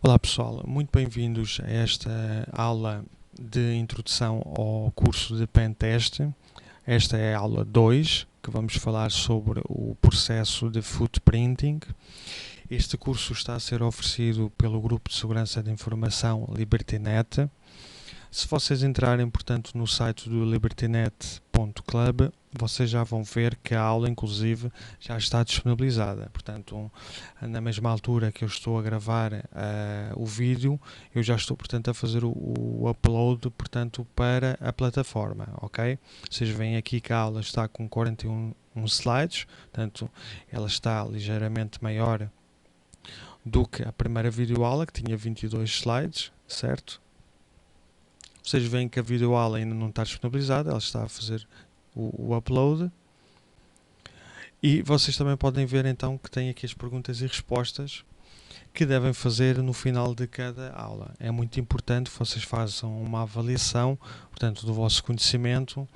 Olá pessoal, muito bem-vindos a esta aula de introdução ao curso de Pentest. Esta é a aula 2, que vamos falar sobre o processo de footprinting. Este curso está a ser oferecido pelo Grupo de Segurança de Informação LibertyNet. Se vocês entrarem, portanto, no site do libertynet.club, vocês já vão ver que a aula, inclusive, já está disponibilizada. Portanto, na mesma altura que eu estou a gravar o vídeo, eu já estou, portanto, a fazer o upload, portanto, para a plataforma, ok? Vocês veem aqui que a aula está com 41 slides, portanto, ela está ligeiramente maior do que a primeira videoaula, que tinha 22 slides, certo? Vocês veem que a videoaula ainda não está disponibilizada, ela está a fazer o upload. E vocês também podem ver então que tem aqui as perguntas e respostas que devem fazer no final de cada aula. É muito importante que vocês façam uma avaliação, portanto, do vosso conhecimento,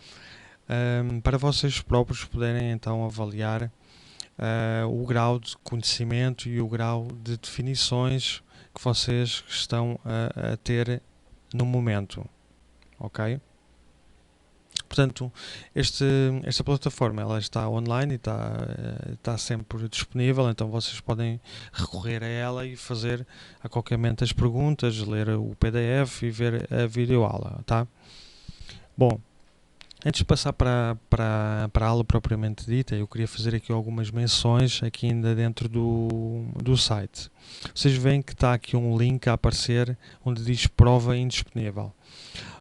para vocês próprios poderem então avaliar o grau de conhecimento e o grau de definições que vocês estão a ter no momento. Ok? Portanto, esta plataforma ela está online e está sempre disponível, então vocês podem recorrer a ela e fazer a qualquer momento as perguntas, ler o PDF e ver a videoaula, tá? Bom, antes de passar para a aula propriamente dita, eu queria fazer aqui algumas menções aqui ainda dentro do site. Vocês veem que está aqui um link a aparecer onde diz prova indisponível.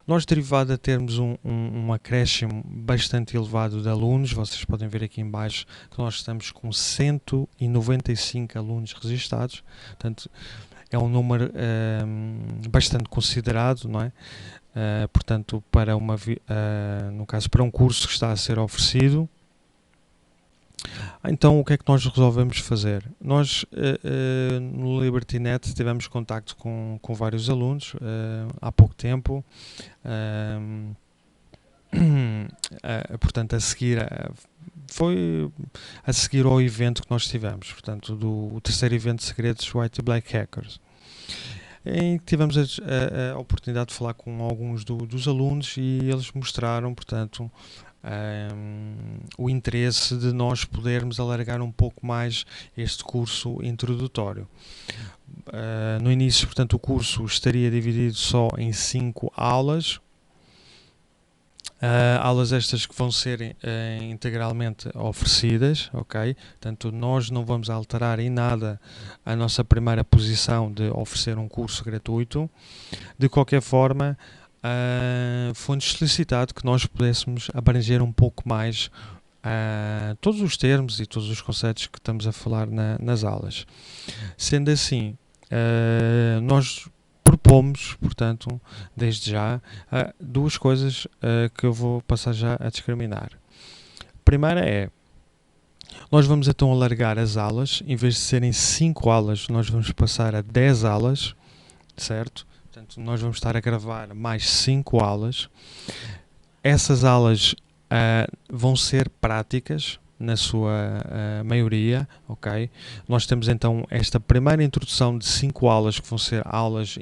Nós, derivado a termos um acréscimo bastante elevado de alunos, vocês podem ver aqui em baixo que nós estamos com 195 alunos registados, portanto é um número bastante considerado, não é? Portanto, no caso para um curso que está a ser oferecido. Então, o que é que nós resolvemos fazer? Nós, no LibertyNet, tivemos contacto com vários alunos há pouco tempo. Portanto, foi a seguir ao evento que nós tivemos, portanto, o terceiro evento de segredos White e Black Hackers, em que tivemos a oportunidade de falar com alguns dos alunos e eles mostraram, portanto, o interesse de nós podermos alargar um pouco mais este curso introdutório. No início, portanto, o curso estaria dividido só em 5 aulas. Aulas estas que vão ser integralmente oferecidas, ok? Portanto, nós não vamos alterar em nada a nossa primeira posição de oferecer um curso gratuito. De qualquer forma, foi-nos solicitado que nós pudéssemos abranger um pouco mais todos os termos e todos os conceitos que estamos a falar nas aulas. Sendo assim, nós propomos, portanto, desde já, duas coisas que eu vou passar já a discriminar. A primeira é, nós vamos então alargar as aulas, em vez de serem 5 aulas, nós vamos passar a 10 aulas, certo? Portanto, nós vamos estar a gravar mais 5 aulas. Essas aulas vão ser práticas, na sua maioria, ok? Nós temos então esta primeira introdução de 5 aulas que vão ser aulas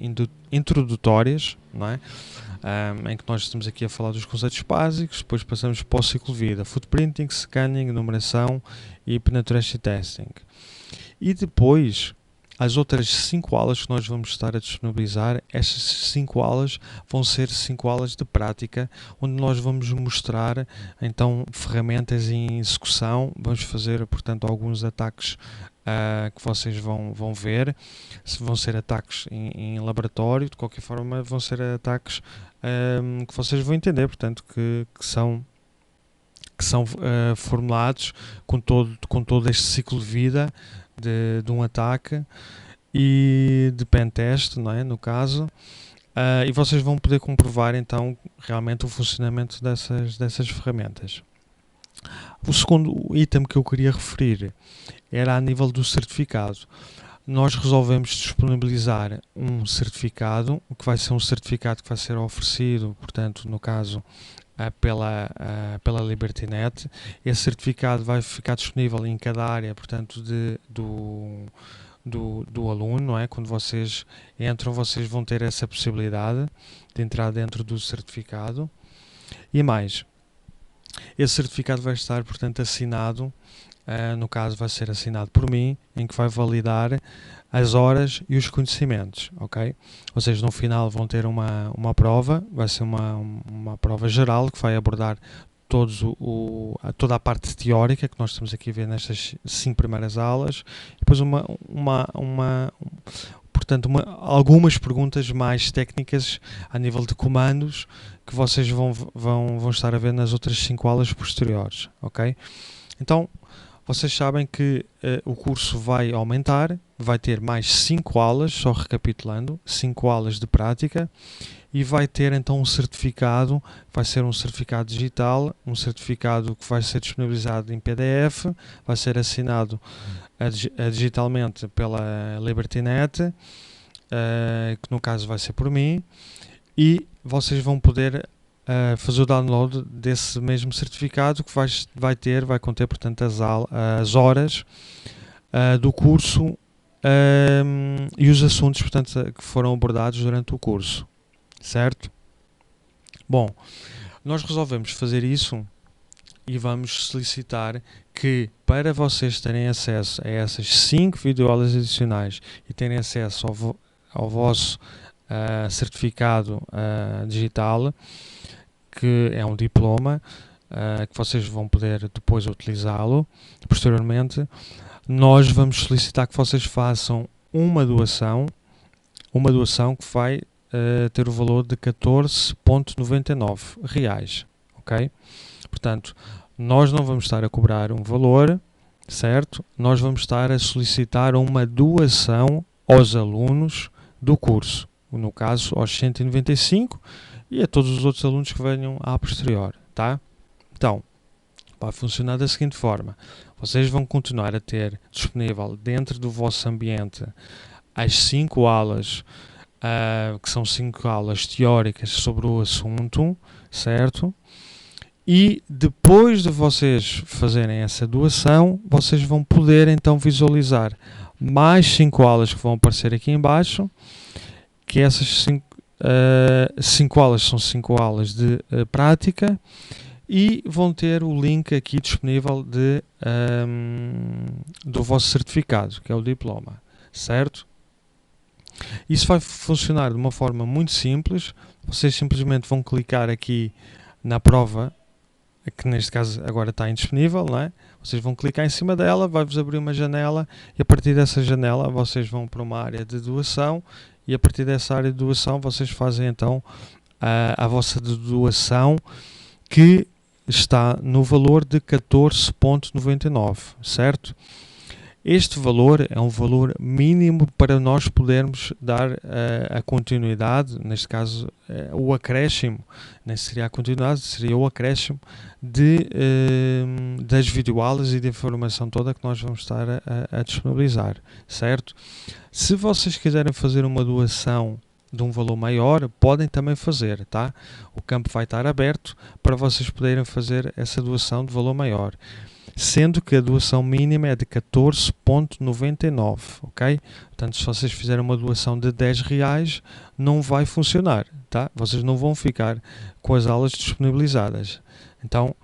introdutórias, não é? Em que nós estamos aqui a falar dos conceitos básicos, depois passamos para o ciclo de vida, footprinting, scanning, numeração e penetration testing. E depois, as outras 5 aulas que nós vamos estar a disponibilizar, estas 5 aulas vão ser 5 aulas de prática, onde nós vamos mostrar então ferramentas em execução, vamos fazer, portanto, alguns ataques que vocês vão ver, se vão ser ataques em laboratório, de qualquer forma vão ser ataques que vocês vão entender, portanto, que são formulados com todo este ciclo de vida de um ataque e de pentest, não é, no caso, e vocês vão poder comprovar então realmente o funcionamento dessas ferramentas. O segundo item que eu queria referir era a nível do certificado. Nós resolvemos disponibilizar um certificado, que vai ser um certificado que vai ser oferecido, portanto, no caso, pela LibertyNet. Esse certificado vai ficar disponível em cada área, portanto, do aluno, não é? Quando vocês entram, vocês vão ter essa possibilidade de entrar dentro do certificado. E mais, esse certificado vai estar, portanto, assinado, no caso vai ser assinado por mim, em que vai validar as horas e os conhecimentos, ok? Ou seja, no final vão ter uma prova, vai ser uma prova geral que vai abordar toda a parte teórica que nós estamos aqui a ver nestas 5 primeiras aulas, e depois portanto, algumas perguntas mais técnicas a nível de comandos que vocês vão estar a ver nas outras 5 aulas posteriores, ok? Então, vocês sabem que o curso vai aumentar, vai ter mais 5 aulas, só recapitulando, 5 aulas de prática, e vai ter então um certificado, vai ser um certificado digital, um certificado que vai ser disponibilizado em PDF, vai ser assinado digitalmente pela LibertyNet, que no caso vai ser por mim, e vocês vão poder fazer o download desse mesmo certificado que vai conter, portanto, as horas do curso e os assuntos, portanto, que foram abordados durante o curso, certo? Bom, nós resolvemos fazer isso e vamos solicitar que, para vocês terem acesso a essas 5 videoaulas adicionais e terem acesso ao vosso certificado digital, que é um diploma, que vocês vão poder depois utilizá-lo posteriormente, nós vamos solicitar que vocês façam uma doação que vai ter o valor de 14,99 reais, ok? Portanto, nós não vamos estar a cobrar um valor, certo? Nós vamos estar a solicitar uma doação aos alunos do curso, no caso aos 195 e a todos os outros alunos que venham a posterior, tá? Então, vai funcionar da seguinte forma: vocês vão continuar a ter disponível dentro do vosso ambiente as 5 aulas, que são 5 aulas teóricas sobre o assunto, certo? E depois de vocês fazerem essa doação, vocês vão poder então visualizar mais 5 aulas que vão aparecer aqui em baixo, que essas 5 aulas são 5 aulas de prática, e vão ter o link aqui disponível do vosso certificado, que é o diploma, certo? Isso vai funcionar de uma forma muito simples. Vocês simplesmente vão clicar aqui na prova, que neste caso agora está indisponível, não é? Vocês vão clicar em cima dela, vai-vos abrir uma janela, e a partir dessa janela vocês vão para uma área de doação, e a partir dessa área de doação vocês fazem então a vossa doação, que está no valor de 14,99, certo? Este valor é um valor mínimo para nós podermos dar a continuidade, neste caso o acréscimo, nem seria a continuidade, seria o acréscimo das videoaulas e da informação toda que nós vamos estar a disponibilizar, certo? Se vocês quiserem fazer uma doação de um valor maior, podem também fazer, tá? O campo vai estar aberto para vocês poderem fazer essa doação de valor maior, sendo que a doação mínima é de 14,99, ok? Portanto, se vocês fizerem uma doação de 10 reais, não vai funcionar, tá? Vocês não vão ficar com as aulas disponibilizadas. Então,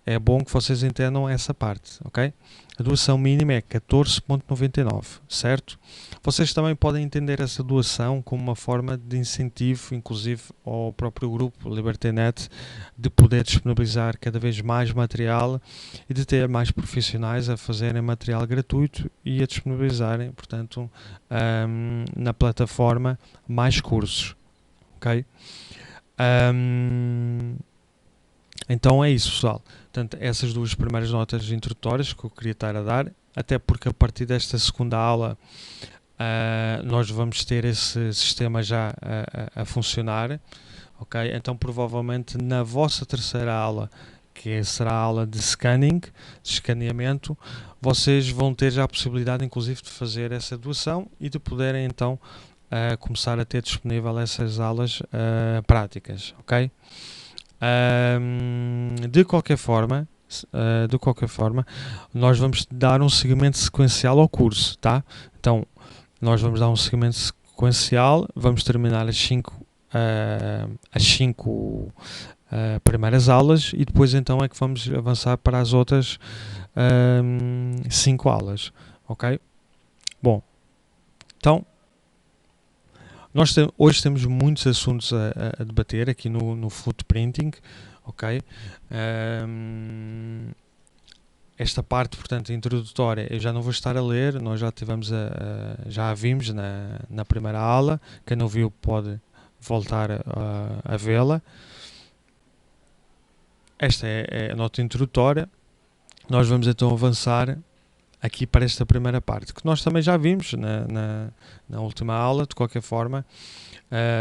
é bom que vocês entendam essa parte, ok? A doação mínima é 14,99, certo? Vocês também podem entender essa doação como uma forma de incentivo, inclusive ao próprio grupo LibertyNet, de poder disponibilizar cada vez mais material e de ter mais profissionais a fazerem material gratuito e a disponibilizarem, portanto, na plataforma mais cursos, ok? Então é isso, pessoal. Portanto, essas 2 primeiras notas introdutórias que eu queria estar a dar, até porque a partir desta segunda aula nós vamos ter esse sistema já a funcionar, ok? Então provavelmente na vossa terceira aula, que será a aula de scanning, de escaneamento, vocês vão ter já a possibilidade inclusive de fazer essa doação e de poderem então começar a ter disponível essas aulas práticas, ok? De qualquer forma, nós vamos dar um seguimento sequencial ao curso, tá? Então, nós vamos dar um seguimento sequencial, vamos terminar as 5 primeiras aulas e depois então é que vamos avançar para as outras 5 aulas, ok? Bom, então hoje temos muitos assuntos a debater aqui no footprinting, ok? Esta parte, portanto, introdutória, eu já não vou estar a ler, nós já tivemos já a vimos na primeira aula. Quem não viu pode voltar a vê-la. Esta é a nota introdutória. Nós vamos então avançar aqui para esta primeira parte, que nós também já vimos na última aula. De qualquer forma,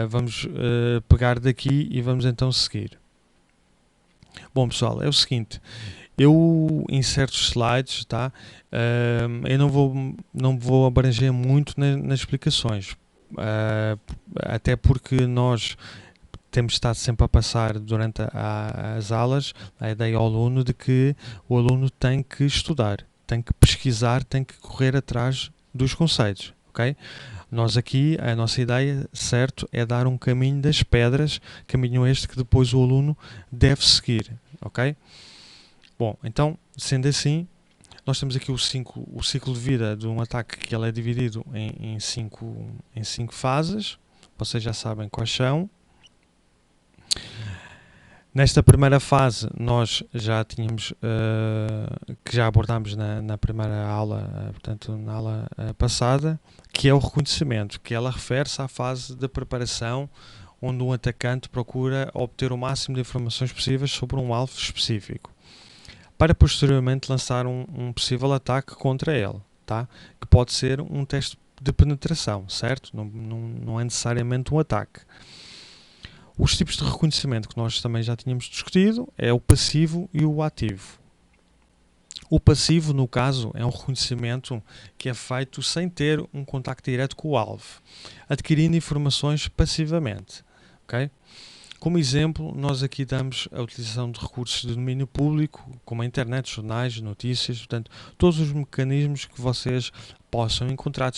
vamos pegar daqui e vamos então seguir. Bom, pessoal, é o seguinte. Eu, em certos slides, tá? Eu não vou abranger muito nas explicações, até porque nós temos estado sempre a passar durante as aulas a ideia ao aluno de que o aluno tem que estudar, tem que pesquisar, tem que correr atrás dos conceitos, ok? Nós aqui, a nossa ideia, certo, é dar um caminho das pedras, caminho este que depois o aluno deve seguir, ok? Bom, então, sendo assim, nós temos aqui o ciclo de vida de um ataque, que ele é dividido em cinco fases. Vocês já sabem quais são. Nesta primeira fase, nós já tínhamos, que já abordámos na primeira aula, portanto, na aula passada, que é o reconhecimento, que ela refere-se à fase de preparação, onde um atacante procura obter o máximo de informações possíveis sobre um alvo específico, para posteriormente lançar um possível ataque contra ele, tá? Que pode ser um teste de penetração, certo? Não é necessariamente um ataque. Os tipos de reconhecimento que nós também já tínhamos discutido é o passivo e o ativo. O passivo, no caso, é um reconhecimento que é feito sem ter um contacto direto com o alvo, adquirindo informações passivamente, ok? Como exemplo, nós aqui damos a utilização de recursos de domínio público, como a internet, jornais, notícias, portanto, todos os mecanismos que vocês possam encontrar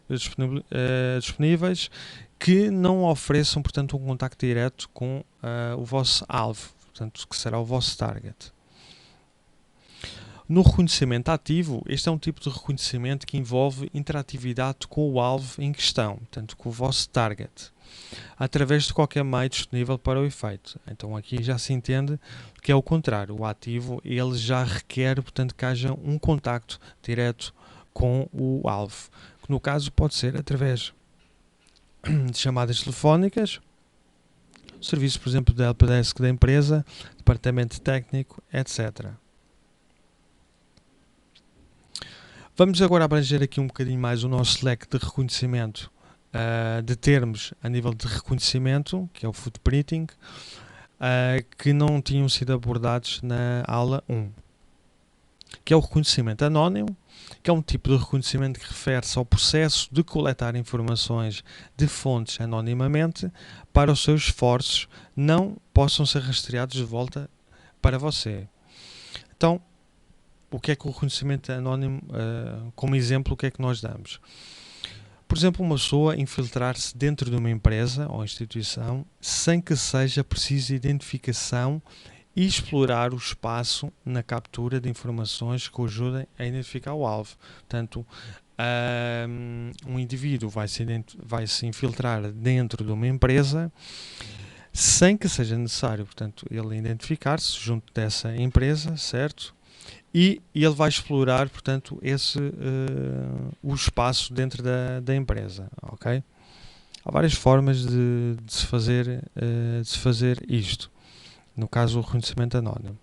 disponíveis que não ofereçam, portanto, um contacto direto com o vosso alvo, portanto, que será o vosso target. No reconhecimento ativo, este é um tipo de reconhecimento que envolve interatividade com o alvo em questão, portanto, com o vosso target, através de qualquer meio disponível para o efeito. Então aqui já se entende que é o contrário. O ativo, ele já requer, portanto, que haja um contacto direto com o alvo, que no caso pode ser através de chamadas telefónicas, serviços, por exemplo, da helpdesk da empresa, departamento técnico, etc. Vamos agora abranger aqui um bocadinho mais o nosso leque de reconhecimento de termos a nível de reconhecimento, que é o footprinting, que não tinham sido abordados na aula 1, que é o reconhecimento anónimo, que é um tipo de reconhecimento que refere-se ao processo de coletar informações de fontes anonimamente para os seus esforços não possam ser rastreados de volta para você. Então, o que é que o reconhecimento anónimo, como exemplo, o que é que nós damos? Por exemplo, uma pessoa infiltrar-se dentro de uma empresa ou instituição sem que seja preciso identificação e explorar o espaço na captura de informações que o ajudem a identificar o alvo. Portanto, um indivíduo vai se infiltrar dentro de uma empresa sem que seja necessário, portanto, ele identificar-se junto dessa empresa, certo? E ele vai explorar, portanto, o espaço dentro da empresa, ok? Há várias formas de se fazer isto. No caso, o reconhecimento anónimo.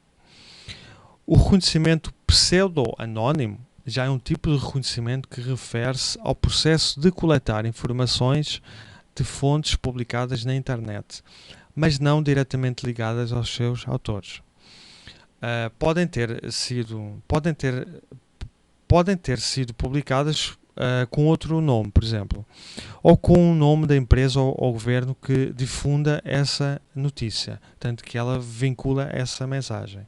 O reconhecimento pseudo-anónimo já é um tipo de reconhecimento que refere-se ao processo de coletar informações de fontes publicadas na internet, mas não diretamente ligadas aos seus autores. Podem ter sido publicadas com outro nome, por exemplo, ou com o nome da empresa ou governo que difunda essa notícia, tanto que ela vincula essa mensagem.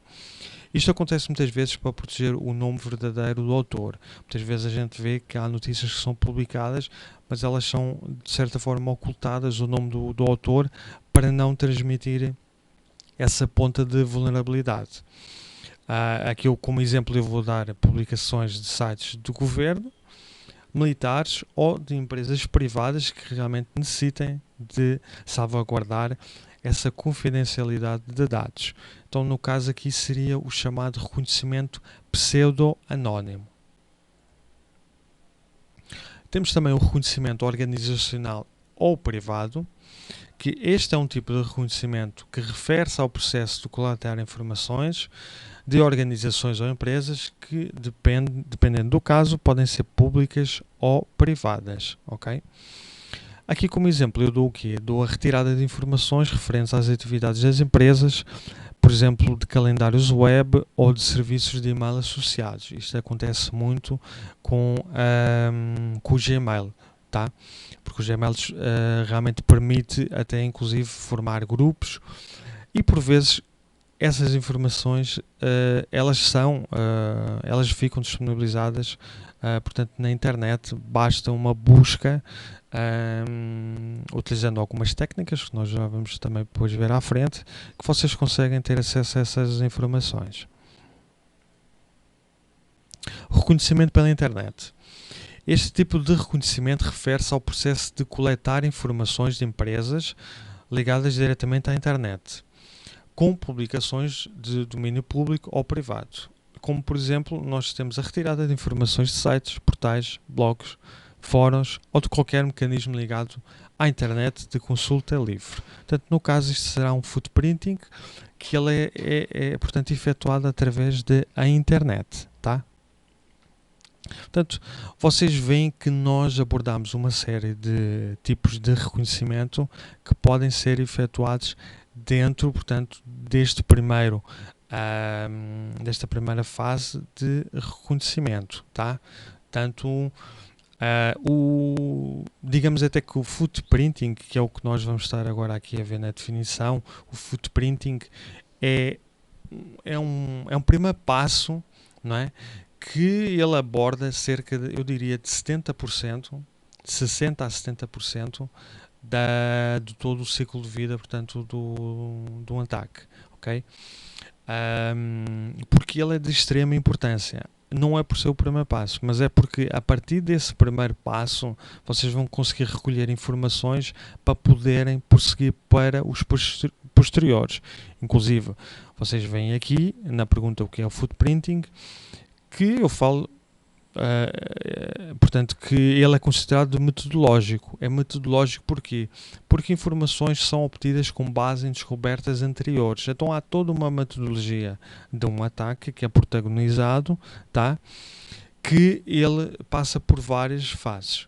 Isto acontece muitas vezes para proteger o nome verdadeiro do autor. Muitas vezes a gente vê que há notícias que são publicadas, mas elas são de certa forma ocultadas, o nome do autor, para não transmitir essa ponta de vulnerabilidade. Aqui eu, como exemplo, eu vou dar publicações de sites do governo, militares ou de empresas privadas que realmente necessitem de salvaguardar essa confidencialidade de dados. Então, no caso aqui seria o chamado reconhecimento pseudo-anónimo. Temos também o reconhecimento organizacional ou privado, que este é um tipo de reconhecimento que refere-se ao processo de coletar informações de organizações ou empresas que, dependendo do caso, podem ser públicas ou privadas. Okay? Aqui, como exemplo, eu dou o quê? Dou a retirada de informações referentes às atividades das empresas, por exemplo, de calendários web ou de serviços de e-mail associados. Isto acontece muito com o Gmail, tá? Porque o Gmail realmente permite até inclusive formar grupos e por vezes essas informações elas ficam disponibilizadas portanto na internet. Basta uma busca utilizando algumas técnicas que nós já vamos também depois ver à frente, que vocês conseguem ter acesso a essas informações. Reconhecimento pela internet. Este tipo de reconhecimento refere-se ao processo de coletar informações de empresas ligadas diretamente à internet, com publicações de domínio público ou privado. Como, por exemplo, nós temos a retirada de informações de sites, portais, blogs, fóruns ou de qualquer mecanismo ligado à internet de consulta livre. Portanto, no caso, isto será um footprinting que ele é portanto, efetuado através da internet, tá? Portanto, vocês veem que nós abordamos uma série de tipos de reconhecimento que podem ser efetuados dentro, portanto, desta primeira fase de reconhecimento, tá? Tanto digamos até que o footprinting, que é o que nós vamos estar agora aqui a ver na definição, o footprinting é um primeiro passo, não é? Que ele aborda cerca de, eu diria, de 70%, de 60% a 70% de todo o ciclo de vida, portanto, do ataque, ok? Porque ele é de extrema importância. Não é por ser o primeiro passo, mas é porque a partir desse primeiro passo vocês vão conseguir recolher informações para poderem prosseguir para os posteriores. Inclusive, vocês veem aqui na pergunta o que é o footprinting, que eu falo, portanto, que ele é considerado metodológico. É metodológico porquê? Porque informações são obtidas com base em descobertas anteriores. Então há toda uma metodologia de um ataque que é protagonizado, tá? Que ele passa por várias fases,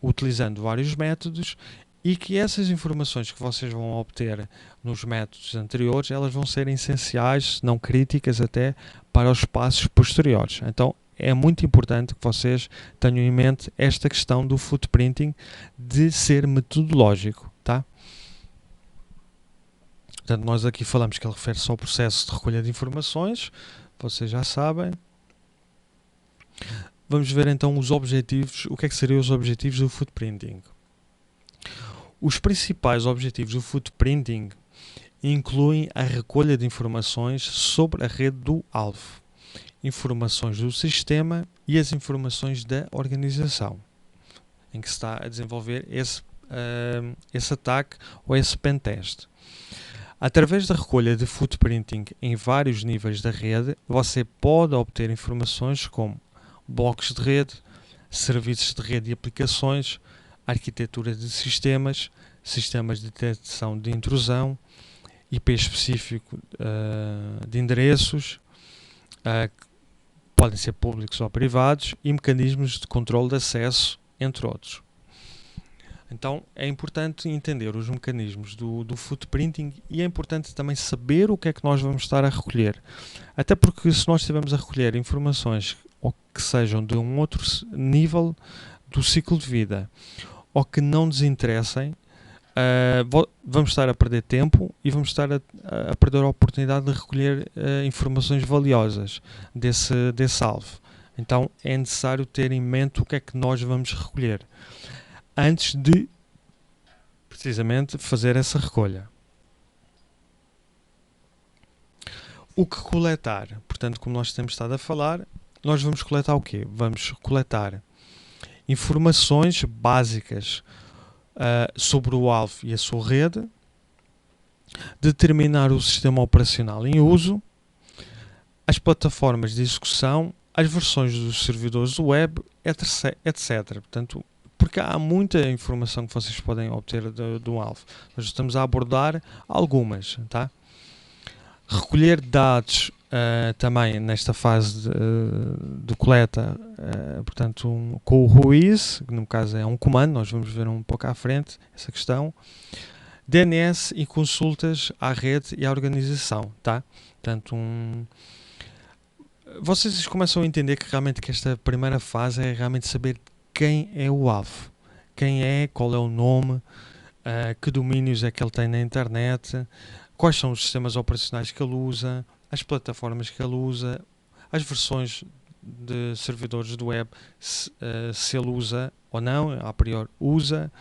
utilizando vários métodos, e que essas informações que vocês vão obter nos métodos anteriores, elas vão ser essenciais, se não críticas até, para os passos posteriores. Então é muito importante que vocês tenham em mente esta questão do footprinting de ser metodológico, tá? Portanto, nós aqui falamos que ele refere-se ao processo de recolha de informações, vocês já sabem. Vamos ver então os objetivos, o que é que seriam os objetivos do footprinting. Os principais objetivos do footprinting incluem a recolha de informações sobre a rede do alvo, informações do sistema e as informações da organização em que se está a desenvolver esse ataque ou esse pentest. Através da recolha de footprinting em vários níveis da rede, você pode obter informações como blocos de rede, serviços de rede e aplicações, arquitetura de sistemas, sistemas de detecção de intrusão, IP específico de endereços, podem ser públicos ou privados, e mecanismos de controle de acesso, entre outros. Então é importante entender os mecanismos do footprinting e é importante também saber o que é que nós vamos estar a recolher. Até porque se nós estivermos a recolher informações ou que sejam de um outro nível do ciclo de vida ou que não nos interessem, vamos estar a perder tempo e vamos estar a perder a oportunidade de recolher informações valiosas desse alvo. Então é necessário ter em mente o que é que nós vamos recolher antes de precisamente fazer essa recolha. O que coletar? Portanto, como nós temos estado a falar, nós vamos coletar o quê? Vamos coletar informações básicas sobre o alvo e a sua rede, determinar o sistema operacional em uso, as plataformas de execução, as versões dos servidores do web, etc. Portanto, porque há muita informação que vocês podem obter do alvo. Nós estamos a abordar algumas, tá? Recolher dados também nesta fase de coleta, portanto, com o whois, que no caso é um comando, nós vamos ver um pouco à frente essa questão. DNS e consultas à rede e à organização, tá? Portanto, vocês começam a entender que realmente que esta primeira fase é realmente saber quem é o alvo, quem é, qual é o nome, que domínios é que ele tem na internet, quais são os sistemas operacionais que ele usa, as plataformas que ele usa, as versões de servidores do web, se ele usa ou não, a priori usa.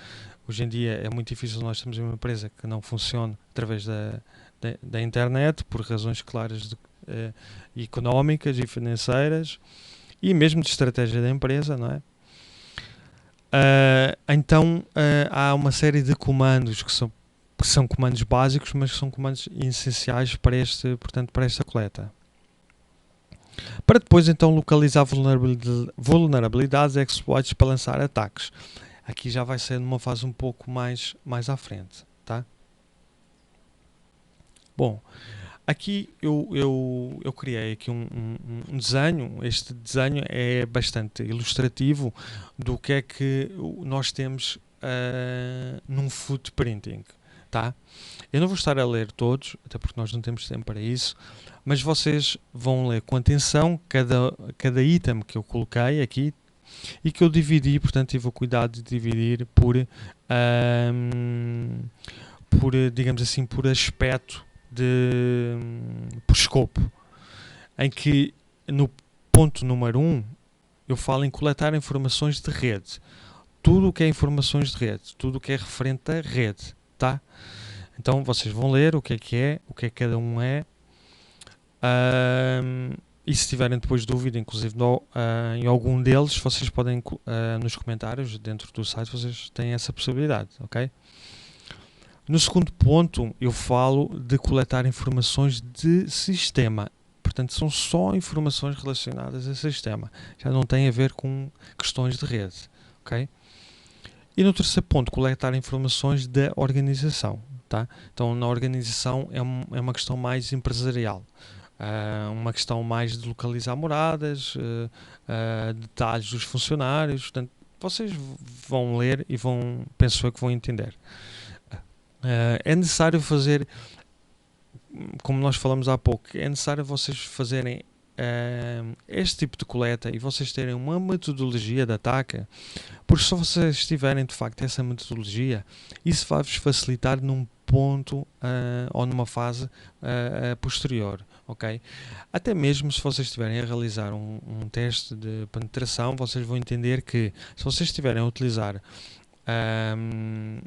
Hoje em dia é muito difícil nós termos uma empresa que não funcione através da internet, por razões claras económicas e financeiras, e mesmo de estratégia da empresa, não é? Então há uma série de comandos que são comandos básicos, mas que são comandos essenciais para esta coleta. Para depois então localizar vulnerabilidades e exploits para lançar ataques. Aqui já vai ser numa fase um pouco mais à frente, tá? Bom, aqui eu criei aqui um desenho. Este desenho é bastante ilustrativo do que é que nós temos num footprinting, tá? Eu não vou estar a ler todos, até porque nós não temos tempo para isso, mas vocês vão ler com atenção cada item que eu coloquei aqui e que eu dividi, portanto tive o cuidado de dividir por digamos assim, por aspecto, por escopo, em que no ponto número 1 eu falo em coletar informações de rede, tudo o que é informações de rede, tudo o que é referente à rede, tá? Então vocês vão ler o que é o que cada um é, e se tiverem depois dúvida, inclusive em algum deles, vocês podem nos comentários dentro do site, vocês têm essa possibilidade, ok? No segundo ponto eu falo de coletar informações de sistema, portanto são só informações relacionadas a sistema, já não tem a ver com questões de rede, ok? E no terceiro ponto, coletar informações da organização, tá? Então na organização é uma questão mais empresarial, uma questão mais de localizar moradas, detalhes dos funcionários, portanto vocês vão ler e penso eu que vão entender. É necessário fazer, como nós falamos há pouco, é necessário vocês fazerem este tipo de coleta e vocês terem uma metodologia de ataque, porque se vocês tiverem de facto essa metodologia, isso vai-vos facilitar num ponto ou numa fase posterior, ok? Até mesmo se vocês estiverem a realizar um teste de penetração, vocês vão entender que se vocês estiverem a utilizar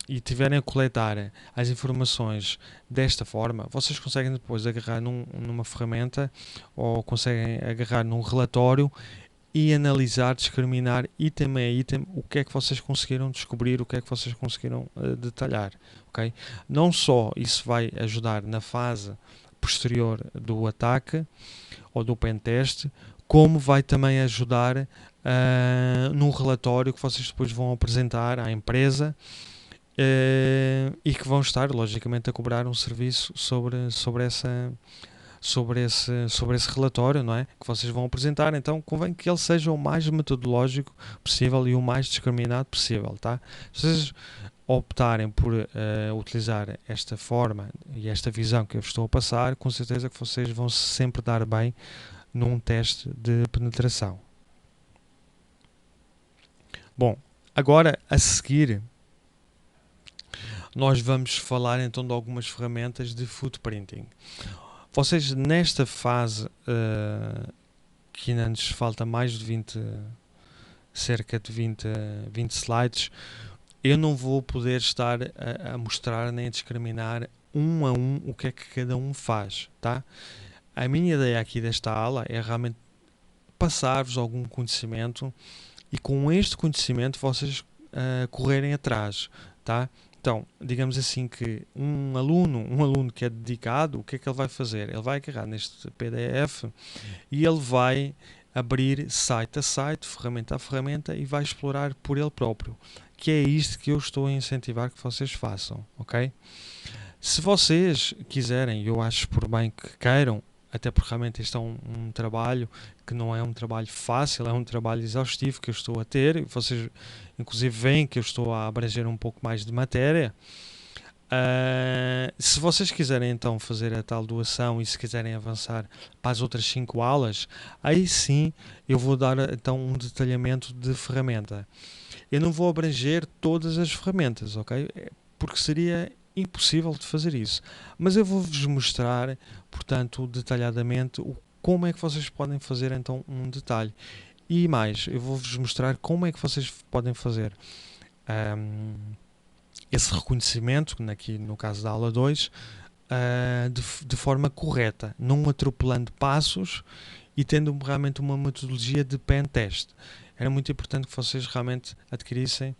e tiverem a coletar as informações desta forma, vocês conseguem depois agarrar numa ferramenta ou conseguem agarrar num relatório e analisar, discriminar item a item o que é que vocês conseguiram descobrir, o que é que vocês conseguiram detalhar, ok? Não só isso vai ajudar na fase posterior do ataque ou do pentest, como vai também ajudar num relatório que vocês depois vão apresentar à empresa e que vão estar logicamente a cobrar um serviço sobre esse relatório, não é? Que vocês vão apresentar. Então convém que ele seja o mais metodológico possível e o mais discriminado possível, tá? Se vocês optarem por utilizar esta forma e esta visão que eu estou a passar, com certeza que vocês vão sempre dar bem num teste de penetração. Bom, agora a seguir nós vamos falar então de algumas ferramentas de footprinting. Vocês nesta fase, que ainda nos falta mais de 20, cerca de 20 slides, eu não vou poder estar a mostrar nem a discriminar um a um o que é que cada um faz, tá? A minha ideia aqui desta aula é realmente passar-vos algum conhecimento e com este conhecimento vocês correrem atrás, tá? Então, digamos assim que um aluno que é dedicado, o que é que ele vai fazer? Ele vai agarrar neste PDF e ele vai abrir site a site, ferramenta a ferramenta e vai explorar por ele próprio, que é isto que eu estou a incentivar que vocês façam, ok? Se vocês quiserem, eu acho por bem que queiram, até porque realmente este é um trabalho que não é um trabalho fácil, é um trabalho exaustivo que eu estou a ter, e vocês inclusive veem que eu estou a abranger um pouco mais de matéria. Se vocês quiserem então fazer a tal doação e se quiserem avançar para as outras 5 aulas, aí sim eu vou dar então um detalhamento de ferramenta. Eu não vou abranger todas as ferramentas, ok? Porque seria impossível de fazer isso. Mas eu vou-vos mostrar, portanto, detalhadamente como é que vocês podem fazer então um detalhe. E mais, eu vou-vos mostrar como é que vocês podem fazer esse reconhecimento, aqui no caso da aula 2, de forma correta, não atropelando passos e tendo realmente uma metodologia de pen test. Era muito importante que vocês realmente adquirissem,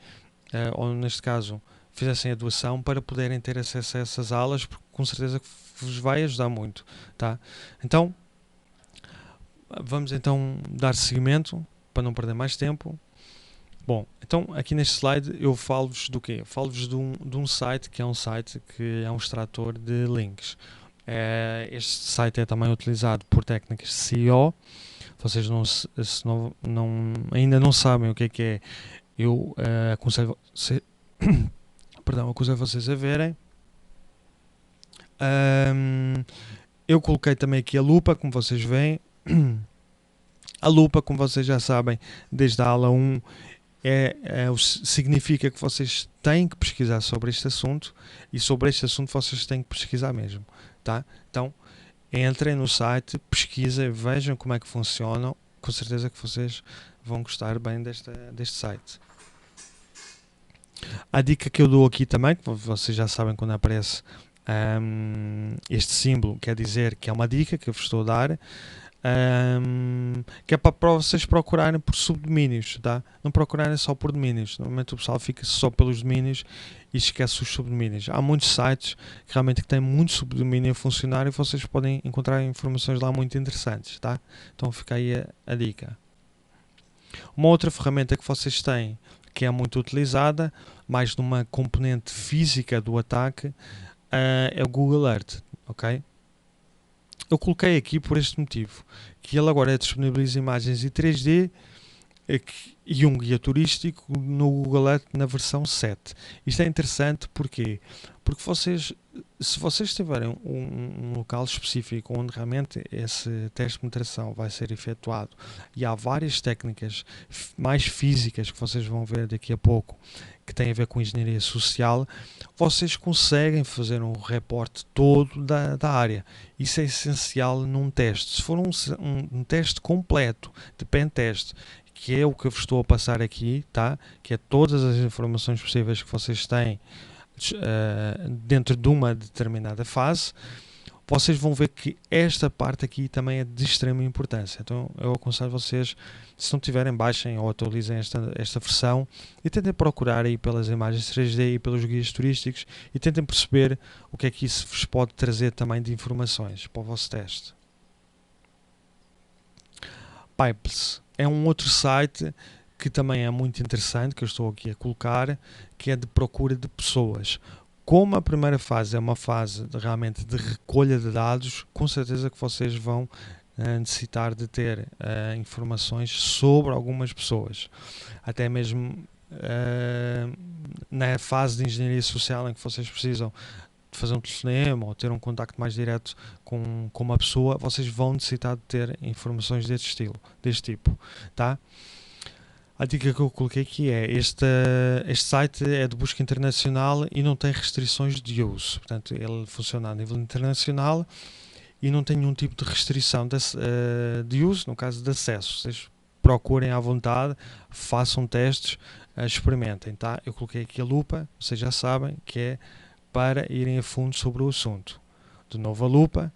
ou neste caso, fizessem a doação para poderem ter acesso a essas aulas, porque com certeza que vos vai ajudar muito, tá? Então, vamos então dar seguimento, para não perder mais tempo. Bom, então aqui neste slide eu falo-vos do quê? Falo-vos de um site que é um extrator de links. Este site é também utilizado por técnicas de SEO. Vocês ainda não sabem o que é, eu aconselho vocês a verem. Eu coloquei também aqui a lupa, como vocês veem. A lupa, como vocês já sabem, desde a aula 1, significa que vocês têm que pesquisar sobre este assunto, e sobre este assunto vocês têm que pesquisar mesmo, tá? Então, entrem no site, pesquisem, vejam como é que funcionam, com certeza que vocês vão gostar bem deste site. A dica que eu dou aqui também, que vocês já sabem quando aparece este símbolo, quer dizer que é uma dica que eu vos estou a dar, que é para vocês procurarem por subdomínios, tá? Não procurarem só por domínios. Normalmente o pessoal fica só pelos domínios e esquece os subdomínios. Há muitos sites que realmente têm muito subdomínio a funcionar e vocês podem encontrar informações lá muito interessantes, tá? Então fica aí a dica. Uma outra ferramenta que vocês têm, que é muito utilizada, mais numa componente física do ataque, é o Google Earth, ok? Eu coloquei aqui por este motivo, que ele agora disponibiliza imagens em 3D e um guia turístico no Google Earth na versão 7. Isto é interessante porque se vocês tiverem um local específico onde realmente esse teste de penetração vai ser efetuado, e há várias técnicas mais físicas que vocês vão ver daqui a pouco, que têm a ver com engenharia social, vocês conseguem fazer um reporte todo da área. Isso é essencial num teste. Se for um teste completo de pen test, que é o que eu vos estou a passar aqui, tá? Que é todas as informações possíveis que vocês têm dentro de uma determinada fase, vocês vão ver que esta parte aqui também é de extrema importância. Então eu aconselho vocês, se não tiverem, baixem ou atualizem esta versão e tentem procurar aí pelas imagens 3D e pelos guias turísticos e tentem perceber o que é que isso vos pode trazer também de informações para o vosso teste. Pipes é um outro site que também é muito interessante, que eu estou aqui a colocar, que é de procura de pessoas. Como a primeira fase é uma fase realmente de recolha de dados, com certeza que vocês vão necessitar de ter informações sobre algumas pessoas. Até mesmo na fase de engenharia social, em que vocês precisam de fazer um telefonema ou ter um contacto mais direto com uma pessoa, vocês vão necessitar de ter informações deste tipo, tá? A dica que eu coloquei aqui é este site é de busca internacional e não tem restrições de uso. Portanto, ele funciona a nível internacional e não tem nenhum tipo de restrição de uso, no caso de acesso. Vocês procurem à vontade, façam testes, experimentem, tá? Eu coloquei aqui a lupa, vocês já sabem que é para irem a fundo sobre o assunto. De novo a lupa,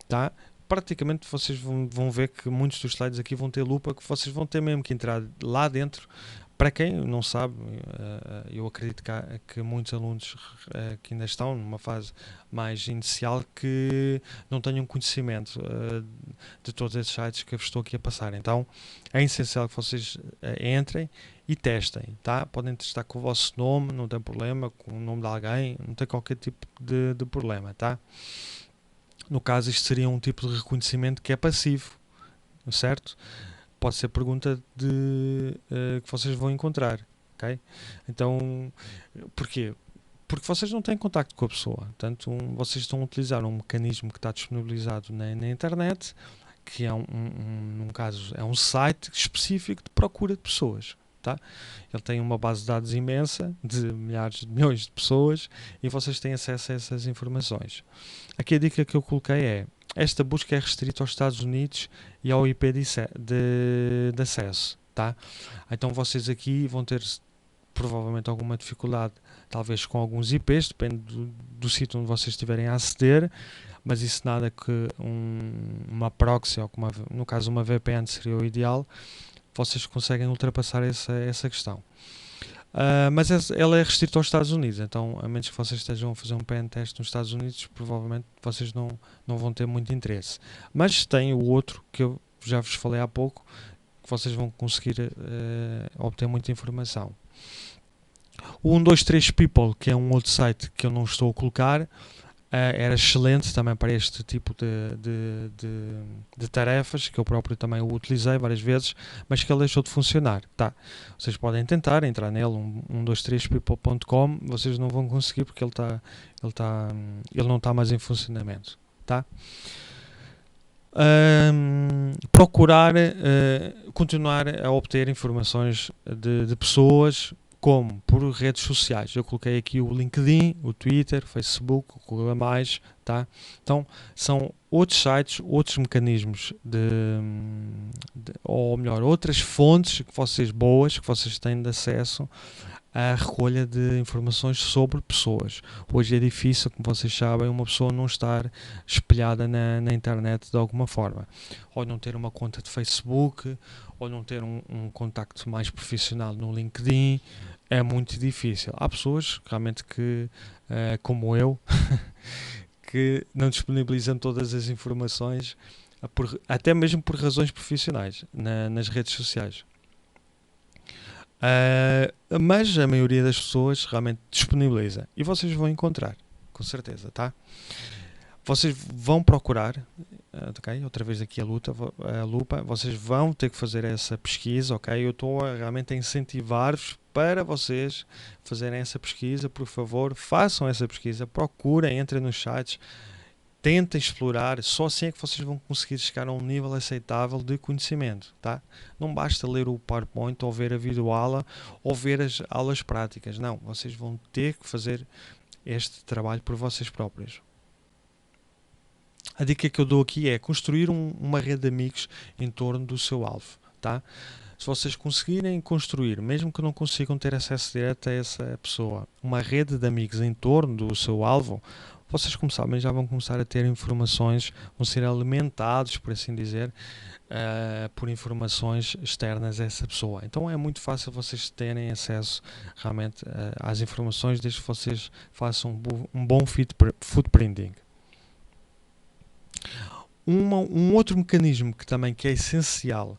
tá? Praticamente vocês vão ver que muitos dos slides aqui vão ter lupa, que vocês vão ter mesmo que entrar lá dentro. Para quem não sabe, eu acredito que muitos alunos que ainda estão numa fase mais inicial que não tenham conhecimento de todos esses sites que eu estou aqui a passar. Então é essencial que vocês entrem e testem, tá? Podem testar com o vosso nome, não tem problema, com o nome de alguém, não tem qualquer tipo de problema, tá? No caso, isto seria um tipo de reconhecimento que é passivo, certo? Pode ser pergunta que vocês vão encontrar, ok? Então, porquê? Porque vocês não têm contacto com a pessoa, portanto, vocês estão a utilizar um mecanismo que está disponibilizado na internet, que é num caso, é um site específico de procura de pessoas. Tá? Ele tem uma base de dados imensa, de milhares de milhões de pessoas, e vocês têm acesso a essas informações. Aqui a dica que eu coloquei é: esta busca é restrita aos Estados Unidos e ao IP de acesso. Tá? Então vocês aqui vão ter provavelmente alguma dificuldade, talvez com alguns IPs, depende do sítio onde vocês estiverem a aceder, mas isso nada que uma proxy, ou no caso uma VPN seria o ideal, vocês conseguem ultrapassar essa questão. Mas ela é restrita aos Estados Unidos, então a menos que vocês estejam a fazer um pen test nos Estados Unidos, provavelmente vocês não vão ter muito interesse. Mas tem o outro que eu já vos falei há pouco, que vocês vão conseguir obter muita informação. O 123 People, que é um outro site que eu não estou a colocar, era excelente também para este tipo de tarefas, que eu próprio também o utilizei várias vezes, mas que ele deixou de funcionar. Tá. Vocês podem tentar entrar nele, 123people.com, vocês não vão conseguir porque ele não está mais em funcionamento. Tá? Procurar continuar a obter informações de pessoas, como por redes sociais. Eu coloquei aqui o LinkedIn, o Twitter, o Facebook, o Google+, tá? Então são outros sites, outros mecanismos ou melhor, outras fontes boas que vocês têm de acesso à recolha de informações sobre pessoas. Hoje é difícil, como vocês sabem, uma pessoa não estar espelhada na internet de alguma forma. Ou não ter uma conta de Facebook, ou não ter um contacto mais profissional no LinkedIn. É muito difícil. Há pessoas realmente que, como eu, que não disponibilizam todas as informações, até mesmo por razões profissionais, nas redes sociais. Mas a maioria das pessoas realmente disponibiliza e vocês vão encontrar, com certeza, tá? Vocês vão procurar, ok? Outra vez aqui a lupa, vocês vão ter que fazer essa pesquisa, ok? Eu estou realmente a incentivar-vos para vocês fazerem essa pesquisa, por favor, façam essa pesquisa, procurem, entrem nos sites, tentem explorar, só assim é que vocês vão conseguir chegar a um nível aceitável de conhecimento, tá? Não basta ler o PowerPoint ou ver a videoaula ou ver as aulas práticas, não, vocês vão ter que fazer este trabalho por vocês próprios. A dica que eu dou aqui é construir uma rede de amigos em torno do seu alvo, tá? Se vocês conseguirem construir, mesmo que não consigam ter acesso direto a essa pessoa, uma rede de amigos em torno do seu alvo, vocês, como sabem, já vão começar a ter informações, vão ser alimentados, por assim dizer, por informações externas a essa pessoa. Então é muito fácil vocês terem acesso realmente às informações, desde que vocês façam um bom footprinting. Um outro mecanismo que é essencial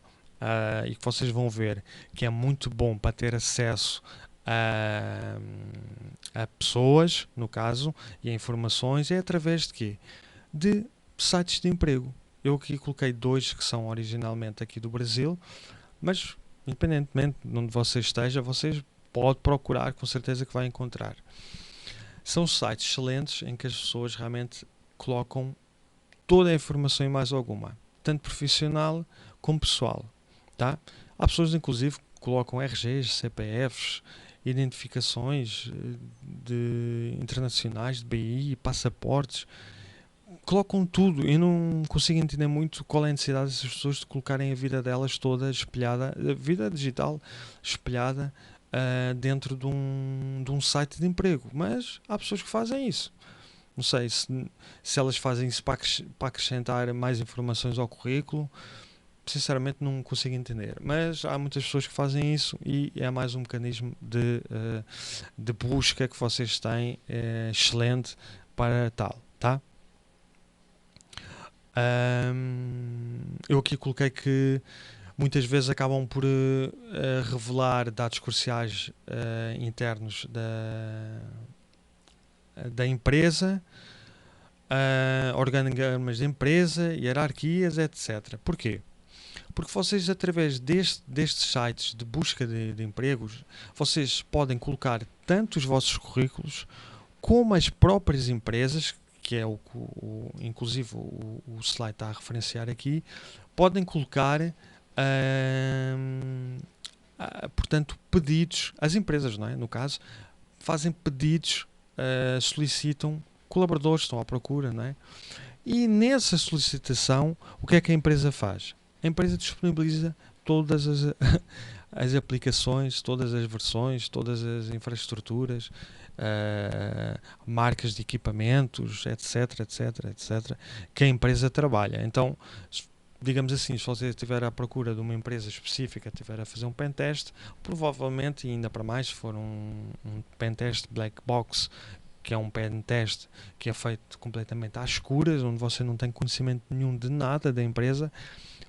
e que vocês vão ver que é muito bom para ter acesso a pessoas, no caso, e a informações, é através de quê? De sites de emprego. Eu aqui coloquei dois que são originalmente aqui do Brasil, mas independentemente de onde você esteja, vocês podem procurar, com certeza que vai encontrar. São sites excelentes em que as pessoas realmente colocam toda a informação e mais alguma, tanto profissional como pessoal, tá? Há pessoas, inclusive, colocam RGs, CPFs, identificações internacionais, de BI, passaportes, colocam tudo. Eu não consigo entender muito qual é a necessidade dessas pessoas de colocarem a vida delas toda espelhada, a vida digital espelhada dentro de um site de emprego. Mas há pessoas que fazem isso. Não sei se elas fazem isso para acrescentar mais informações ao currículo. Sinceramente não consigo entender. Mas há muitas pessoas que fazem isso e é mais um mecanismo de busca que vocês têm excelente para tal, tá? Eu aqui coloquei que muitas vezes acabam por revelar dados cruciais internos da empresa, organogramas da empresa, hierarquias, etc. Porquê? Porque vocês, através destes sites de busca de empregos, vocês podem colocar tanto os vossos currículos como as próprias empresas, que é o que inclusive o slide está a referenciar aqui, podem colocar portanto, pedidos, as empresas, não é? No caso, fazem pedidos, solicitam colaboradores, estão à procura, não é? E nessa solicitação, o que é que a empresa faz? A empresa disponibiliza todas as aplicações, todas as versões, todas as infraestruturas, marcas de equipamentos, etc, etc, etc, que a empresa trabalha. Então, digamos assim, se você estiver à procura de uma empresa específica, estiver a fazer um pentest, provavelmente, e ainda para mais, se for um pentest black box, que é um pentest que é feito completamente às escuras, onde você não tem conhecimento nenhum de nada da empresa,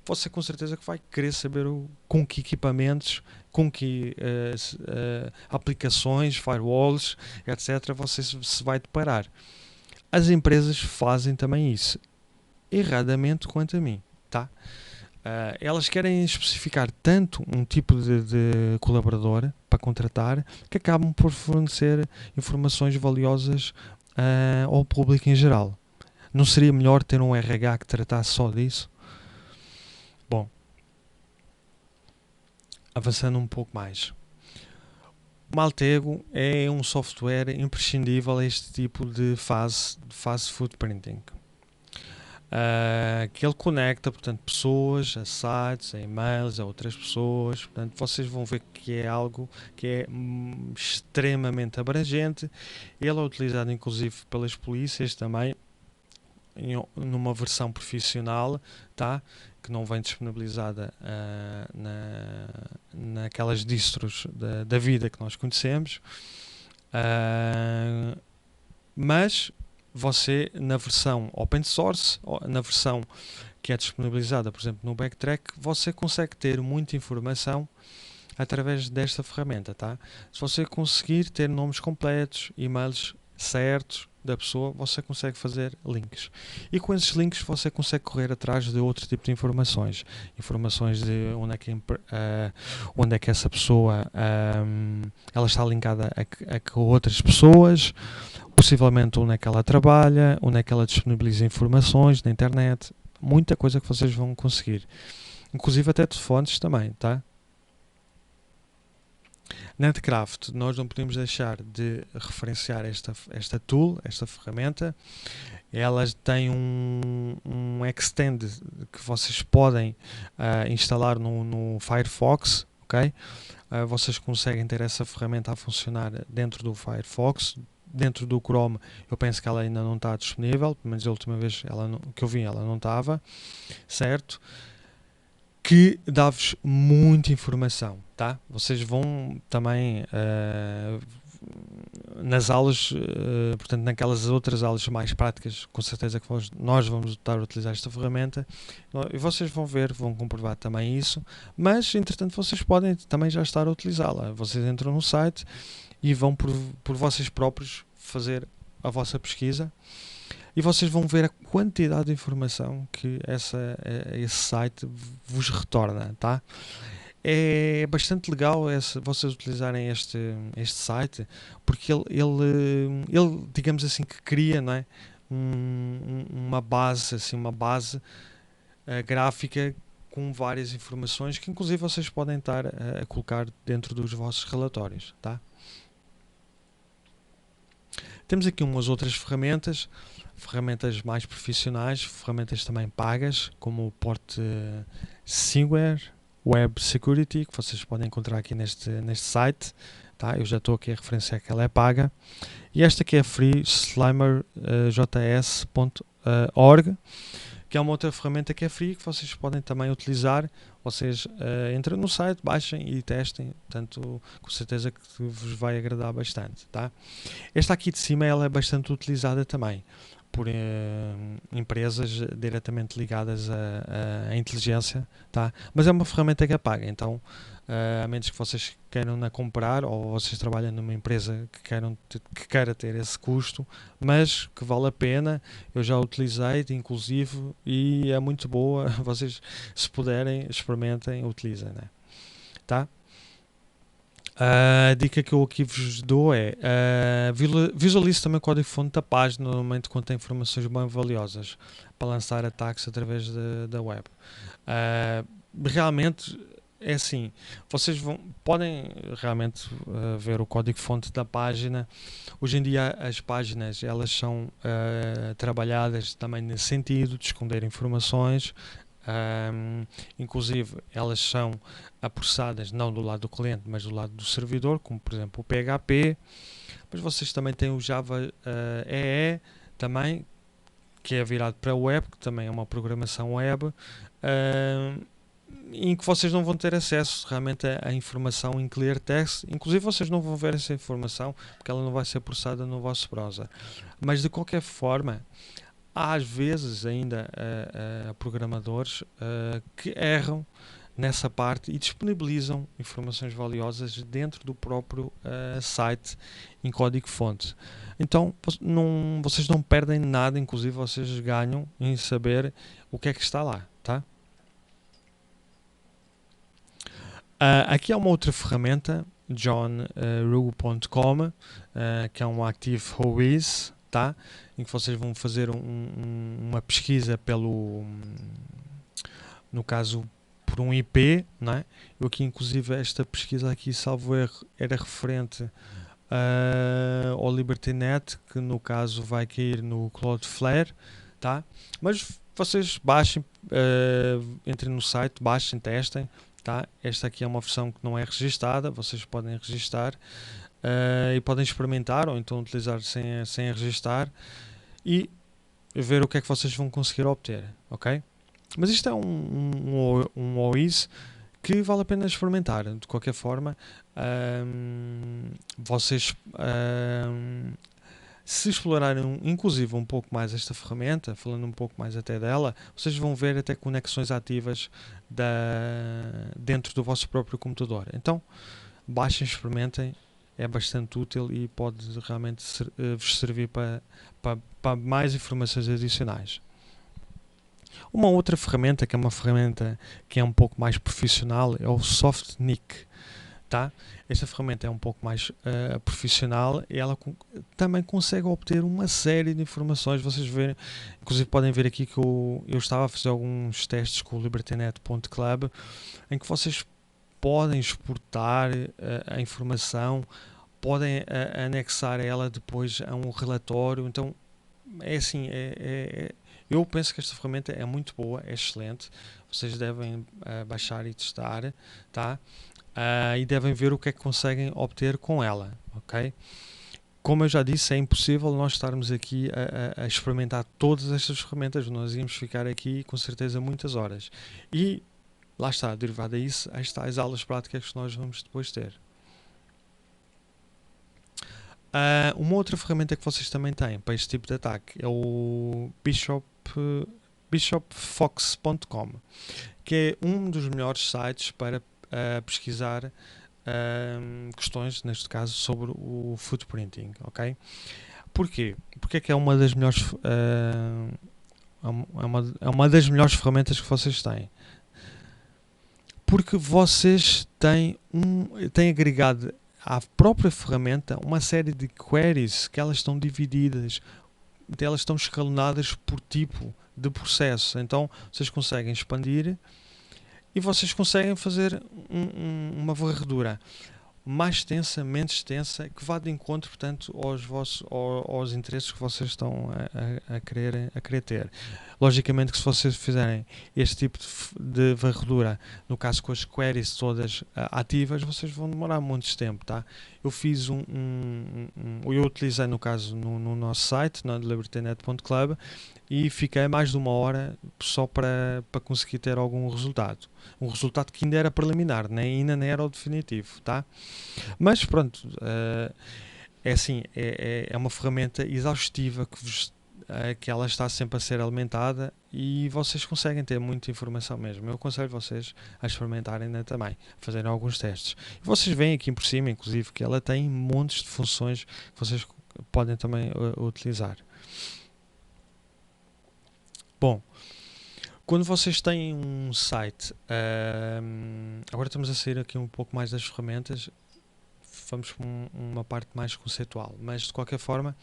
você com certeza que vai querer saber com que equipamentos, com que aplicações, firewalls, etc., você se vai deparar. As empresas fazem também isso, erradamente quanto a mim, tá? Elas querem especificar tanto um tipo de colaborador para contratar que acabam por fornecer informações valiosas ao público em geral. Não seria melhor ter um RH que tratasse só disso? Bom, avançando um pouco mais. O Maltego é um software imprescindível a este tipo de fase footprinting. Que ele conecta, portanto, pessoas a sites, a e-mails, a outras pessoas. Portanto, vocês vão ver que é algo que é extremamente abrangente. Ele é utilizado, inclusive, pelas polícias também, numa versão profissional, tá? Que não vem disponibilizada naquelas distros da vida que nós conhecemos. Mas você, na versão open source, na versão que é disponibilizada, por exemplo, no Backtrack, você consegue ter muita informação através desta ferramenta, tá? Se você conseguir ter nomes completos, e-mails certos da pessoa, você consegue fazer links. E com esses links você consegue correr atrás de outro tipo de informações. Informações de onde é que essa pessoa ela está linkada a outras pessoas, possivelmente onde é que ela trabalha, onde é que ela disponibiliza informações na internet, muita coisa que vocês vão conseguir. Inclusive até telefones também, tá? Netcraft, nós não podemos deixar de referenciar esta tool, esta ferramenta. Elas têm um extend que vocês podem instalar no Firefox, ok? Vocês conseguem ter essa ferramenta a funcionar dentro do Firefox. Dentro do Chrome, eu penso que ela ainda não está disponível, pelo menos a última vez que eu vi ela não estava, certo? Que dá-vos muita informação, tá? Vocês vão também nas aulas, portanto naquelas outras aulas mais práticas, com certeza que nós vamos estar a utilizar esta ferramenta e vocês vão ver, vão comprovar também isso, mas entretanto vocês podem também já estar a utilizá-la. Vocês entram no site e vão por vocês próprios fazer a vossa pesquisa e vocês vão ver a quantidade de informação que esse site vos retorna, tá? É bastante legal vocês utilizarem este site, porque ele, digamos assim, que cria, não é? Uma base gráfica com várias informações que inclusive vocês podem estar a colocar dentro dos vossos relatórios, tá? Temos aqui umas outras ferramentas mais profissionais, ferramentas também pagas, como o Portseware Web Security, que vocês podem encontrar aqui neste site, tá? Eu já estou aqui a referenciar que ela é paga. E esta aqui é free, slimerjs.org, que é uma outra ferramenta que é free, que vocês podem também utilizar. Vocês entram no site, baixem e testem, portanto, com certeza que vos vai agradar bastante, tá? Esta aqui de cima ela é bastante utilizada também por empresas diretamente ligadas à inteligência, tá? Mas é uma ferramenta que é paga, então a menos que vocês queiram comprar, ou vocês trabalham numa empresa que queira ter esse custo, mas que vale a pena. Eu já utilizei, inclusive, e é muito boa. Vocês, se puderem, experimentem, utilizem, né? Tá? A dica que eu aqui vos dou é visualize também o código-fonte da página, normalmente quando tem informações bem valiosas, para lançar ataques através da web. Realmente é assim, vocês podem realmente ver o código-fonte da página. Hoje em dia as páginas elas são trabalhadas também nesse sentido de esconder informações. Inclusive elas são processadas não do lado do cliente, mas do lado do servidor, como por exemplo o PHP. Mas vocês também têm o Java EE também, que é virado para a web, que também é uma programação web, em que vocês não vão ter acesso realmente à informação em clear text. Inclusive vocês não vão ver essa informação porque ela não vai ser processada no vosso browser. Mas de qualquer forma, há às vezes ainda programadores que erram nessa parte e disponibilizam informações valiosas dentro do próprio site em código-fonte. Então vocês não perdem nada, inclusive vocês ganham em saber o que é que está lá, tá? Aqui há uma outra ferramenta, johnrue.com, que é um Active Whois, tá? Em que vocês vão fazer uma pesquisa no caso, por um IP, não é? Eu aqui, inclusive, esta pesquisa aqui, salvo erro, era referente ao LibertyNet, que no caso vai cair no Cloudflare, tá? Mas vocês baixem, entrem no site, baixem, testem, tá? Esta aqui é uma versão que não é registada, vocês podem registar e podem experimentar ou então utilizar sem registar e ver o que é que vocês vão conseguir obter, ok? Mas isto é um OIS que vale a pena experimentar. De qualquer forma, vocês se explorarem inclusive um pouco mais esta ferramenta, falando um pouco mais até dela, vocês vão ver até conexões ativas dentro do vosso próprio computador. Então, baixem, experimentem, é bastante útil e pode realmente vos servir para mais informações adicionais. Uma outra ferramenta, que é uma ferramenta que é um pouco mais profissional, é o SoftNick, tá? Esta ferramenta é um pouco mais profissional e ela também consegue obter uma série de informações. Vocês verem, inclusive podem ver aqui que eu estava a fazer alguns testes com o libertynet.club, em que vocês podem exportar a informação, podem anexar ela depois a um relatório. Então é assim, eu penso que esta ferramenta é muito boa, é excelente. Vocês devem baixar e testar, tá? E devem ver o que é que conseguem obter com ela, ok? Como eu já disse, é impossível nós estarmos aqui a experimentar todas estas ferramentas. Nós íamos ficar aqui com certeza muitas horas. E lá está, derivado a isso, as aulas práticas que nós vamos depois ter. Uma outra ferramenta que vocês também têm para este tipo de ataque é o bishopfox.com, que é um dos melhores sites para pesquisar questões, neste caso, sobre o footprinting, ok? Porquê? Porque é que é uma das melhores é uma das melhores ferramentas que vocês têm? Porque vocês têm agregado à própria ferramenta uma série de queries que elas estão divididas, elas estão escalonadas por tipo de processo. Então vocês conseguem expandir e vocês conseguem fazer uma varredura mais extensa, menos extensa, que vá de encontro, portanto, aos interesses que vocês estão a querer ter. Logicamente que se vocês fizerem este tipo de varredura, no caso com as queries todas ativas, vocês vão demorar muito tempo, tá? Eu fiz eu utilizei no caso no nosso site, no libertynet.club, e fiquei mais de uma hora só para conseguir ter algum resultado. Um resultado que ainda era preliminar, ainda nem era o definitivo, tá? Mas pronto, é assim, é uma ferramenta exaustiva que ela está sempre a ser alimentada e vocês conseguem ter muita informação mesmo. Eu aconselho vocês a experimentarem ainda também, fazerem alguns testes. E vocês veem aqui por cima, inclusive, que ela tem montes de funções que vocês podem também utilizar. Bom, quando vocês têm um site, agora estamos a sair aqui um pouco mais das ferramentas, vamos para uma parte mais conceitual, mas de qualquer forma,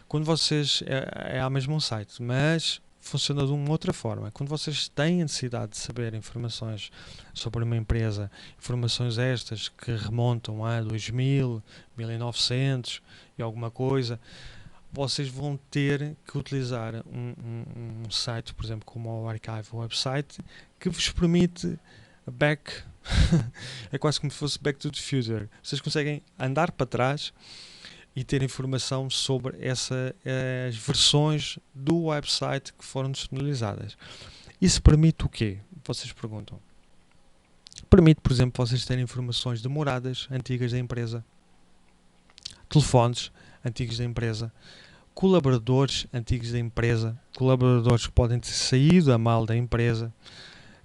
quando vocês, há mesmo um site, mas funciona de uma outra forma. Quando vocês têm a necessidade de saber informações sobre uma empresa, informações estas que remontam a 2000, 1900 e alguma coisa, vocês vão ter que utilizar um site, por exemplo, como o Archive Website, que vos permite é quase como se fosse back to the future. Vocês conseguem andar para trás e ter informação sobre as versões do website que foram disponibilizadas. Isso permite o quê? Vocês perguntam. Permite, por exemplo, vocês terem informações de moradas antigas da empresa, telefones antigos da empresa, colaboradores antigos da empresa, colaboradores que podem ter saído a mal da empresa,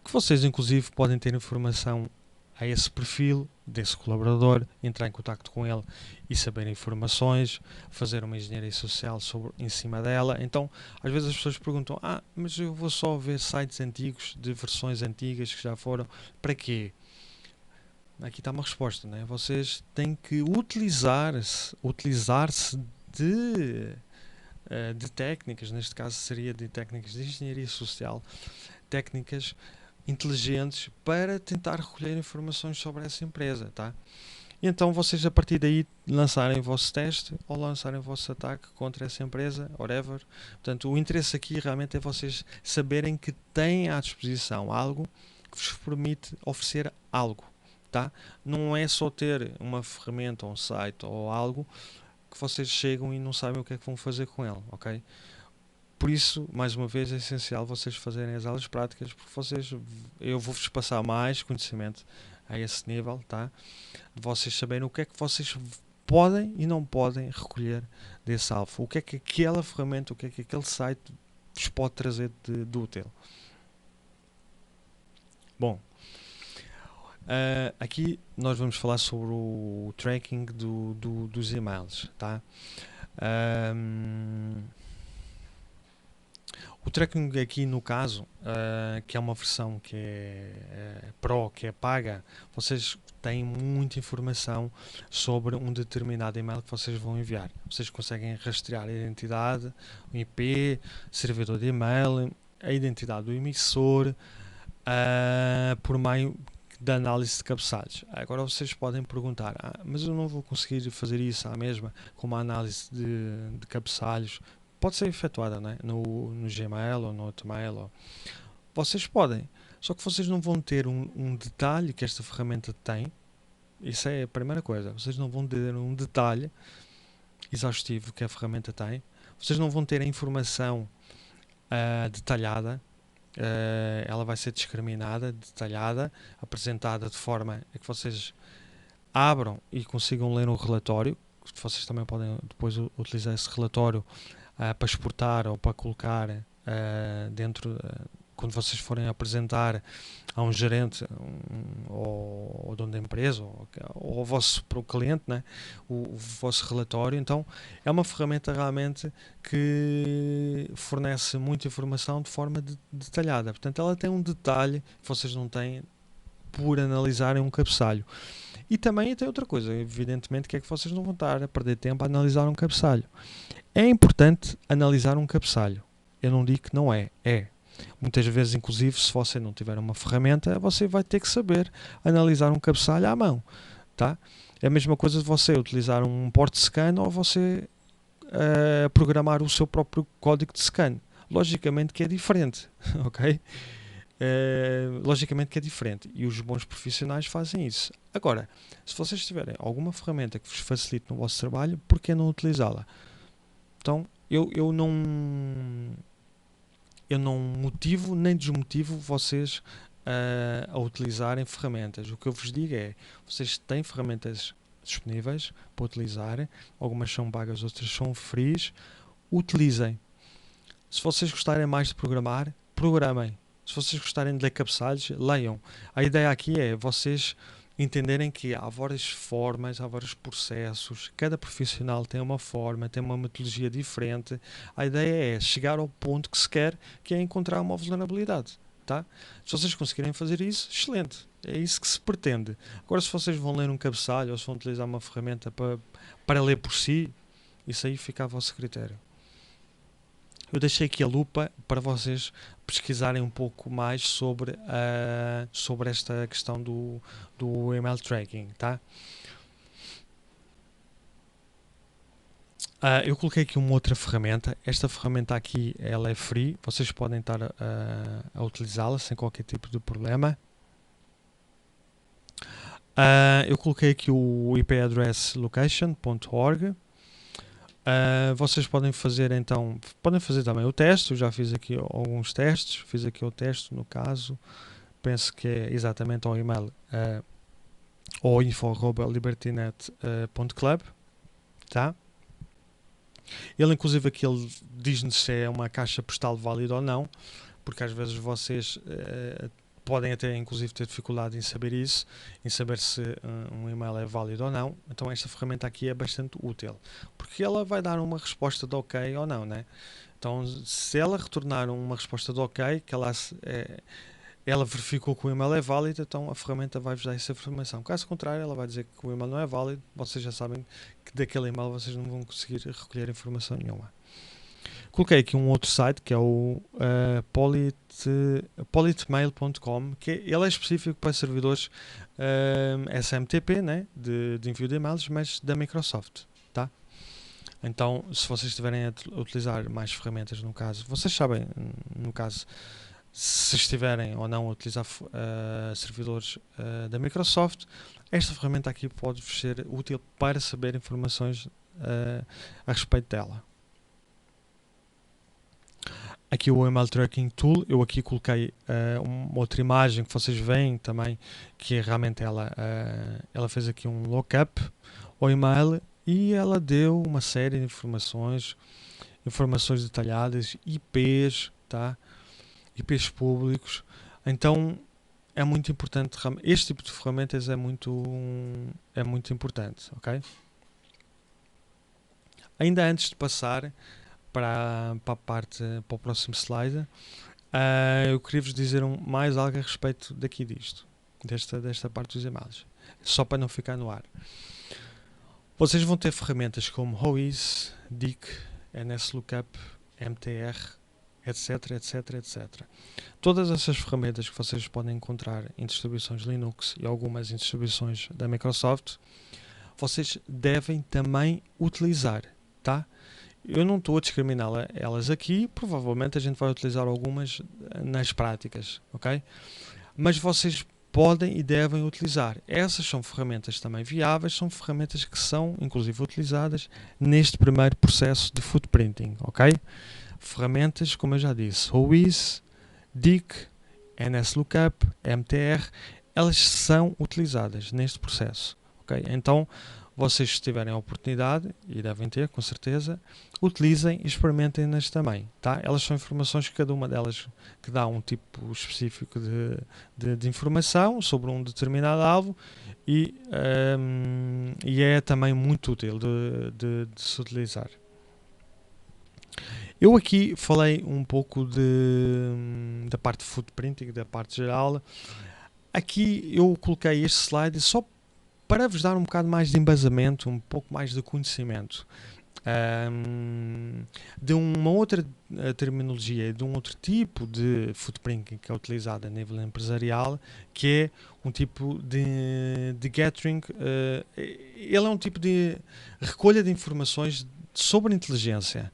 que vocês inclusive podem ter informação a esse perfil desse colaborador, entrar em contacto com ele e saber informações, fazer uma engenharia social em cima dela. Então, às vezes as pessoas perguntam, mas eu vou só ver sites antigos, de versões antigas que já foram, para quê? Aqui está uma resposta, né? Vocês têm que utilizar-se de técnicas, neste caso seria de técnicas de engenharia social, técnicas inteligentes para tentar recolher informações sobre essa empresa, tá? E então vocês a partir daí lançarem o vosso teste ou lançarem o vosso ataque contra essa empresa, whatever. Portanto, o interesse aqui realmente é vocês saberem que têm à disposição algo que vos permite oferecer algo, tá? Não é só ter uma ferramenta ou um site ou algo que vocês chegam e não sabem o que é que vão fazer com ele, ok? Por isso, mais uma vez, é essencial vocês fazerem as aulas práticas, porque eu vou-vos passar mais conhecimento a esse nível, tá? De vocês saberem o que é que vocês podem e não podem recolher desse alfa. O que é que aquela ferramenta, o que é que aquele site vos pode trazer de útil. Bom, aqui nós vamos falar sobre o tracking dos e-mails, tá? O tracking aqui no caso, que é uma versão que é Pro, que é paga, vocês têm muita informação sobre um determinado e-mail que vocês vão enviar. Vocês conseguem rastrear a identidade, o IP, servidor de e-mail, a identidade do emissor, por meio da análise de cabeçalhos. Agora vocês podem perguntar, mas eu não vou conseguir fazer isso à mesma com uma análise de cabeçalhos. Pode ser efetuada, né? no Gmail ou no Hotmail. Vocês podem, só que vocês não vão ter um detalhe que esta ferramenta tem. Isso é a primeira coisa. Vocês não vão ter um detalhe exaustivo que a ferramenta tem. Vocês não vão ter a informação detalhada. Ela vai ser discriminada, detalhada, apresentada de forma a que vocês abram e consigam ler um relatório. Vocês também podem depois utilizar esse relatório para exportar ou para colocar dentro, quando vocês forem apresentar a um gerente ou dono da empresa ou ao vosso cliente, né, o vosso relatório. Então é uma ferramenta realmente que fornece muita informação de forma detalhada. Portanto, ela tem um detalhe que vocês não têm por analisarem um cabeçalho. E também tem outra coisa, evidentemente, que é que vocês não vão estar a perder tempo a analisar um cabeçalho. É importante analisar um cabeçalho. Eu não digo que não é. É. Muitas vezes, inclusive, se você não tiver uma ferramenta, você vai ter que saber analisar um cabeçalho à mão, tá? É a mesma coisa de você utilizar um port scan ou você programar o seu próprio código de scan. Logicamente que é diferente, ok? Logicamente que é diferente e os bons profissionais fazem isso. Agora, se vocês tiverem alguma ferramenta que vos facilite no vosso trabalho, por que não utilizá-la? Então, eu não motivo nem desmotivo vocês a utilizarem ferramentas. O que eu vos digo é, vocês têm ferramentas disponíveis para utilizar, algumas são pagas, outras são free, utilizem. Se vocês gostarem mais de programar, programem. Se vocês gostarem de ler cabeçalhos, leiam. A ideia aqui é vocês entenderem que há várias formas, há vários processos, cada profissional tem uma forma, tem uma metodologia diferente. A ideia é chegar ao ponto que se quer, que é encontrar uma vulnerabilidade. Tá? Se vocês conseguirem fazer isso, excelente. É isso que se pretende. Agora, se vocês vão ler um cabeçalho ou se vão utilizar uma ferramenta para ler por si, isso aí fica a vosso critério. Eu deixei aqui a lupa para vocês pesquisarem um pouco mais sobre esta questão do email tracking, tá? Eu coloquei aqui uma outra ferramenta. Esta ferramenta aqui, ela é free. Vocês podem estar a utilizá-la sem qualquer tipo de problema. Eu coloquei aqui o ipaddresslocation.org. Vocês podem fazer então, podem fazer também o teste. Eu já fiz aqui alguns testes, fiz aqui o teste no caso, penso que é exatamente ao e-mail ou info@libertynet.club, tá? Ele inclusive aqui ele diz-nos se é uma caixa postal válida ou não, porque às vezes vocês podem até inclusive ter dificuldade em saber isso, em saber se um e-mail é válido ou não. Então esta ferramenta aqui é bastante útil, porque ela vai dar uma resposta de ok ou não, né? Então se ela retornar uma resposta de ok, que ela verificou que o e-mail é válido, então a ferramenta vai-vos dar essa informação. Caso contrário, ela vai dizer que o e-mail não é válido, vocês já sabem que daquele e-mail vocês não vão conseguir recolher informação nenhuma. Coloquei aqui um outro site que é o politmail.com, que ele é específico para servidores SMTP, né, de envio de e-mails, mas da Microsoft, tá? Então, se vocês estiverem a utilizar mais ferramentas, no caso, vocês sabem, no caso, se estiverem ou não a utilizar servidores da Microsoft, esta ferramenta aqui pode-vos ser útil para saber informações a respeito dela. Aqui o Email Tracking Tool, eu aqui coloquei uma outra imagem que vocês veem também, que é realmente ela fez aqui um lookup ao e-mail e ela deu uma série de informações detalhadas, IPs, tá? IPs públicos. Então é muito importante, este tipo de ferramentas é muito importante, ok? Ainda antes de passar para o próximo slide, eu queria vos dizer mais algo a respeito desta parte dos e-mails, só para não ficar no ar. Vocês vão ter ferramentas como Whois, Dick, NSLOOKUP, MTR, etc, etc, etc. Todas essas ferramentas que vocês podem encontrar em distribuições Linux e algumas em distribuições da Microsoft, vocês devem também utilizar, tá? Eu não estou a discriminar elas aqui, provavelmente a gente vai utilizar algumas nas práticas, ok? Mas vocês podem e devem utilizar. Essas são ferramentas também viáveis, são ferramentas que são inclusive utilizadas neste primeiro processo de footprinting, ok? Ferramentas, como eu já disse, Whois, Dick, NSLOOKUP, MTR, elas são utilizadas neste processo, ok? Então, vocês se tiverem a oportunidade, e devem ter, com certeza, utilizem e experimentem-nas também, tá? Elas são informações que cada uma delas que dá um tipo específico de informação sobre um determinado alvo e é também muito útil de se utilizar. Eu aqui falei um pouco da parte de footprinting, da parte geral. Aqui eu coloquei este slide só para vos dar um bocado mais de embasamento, um pouco mais de conhecimento. De uma outra terminologia, de um outro tipo de footprinting que é utilizado a nível empresarial, que é um tipo de gathering. Ele é um tipo de recolha de informações sobre inteligência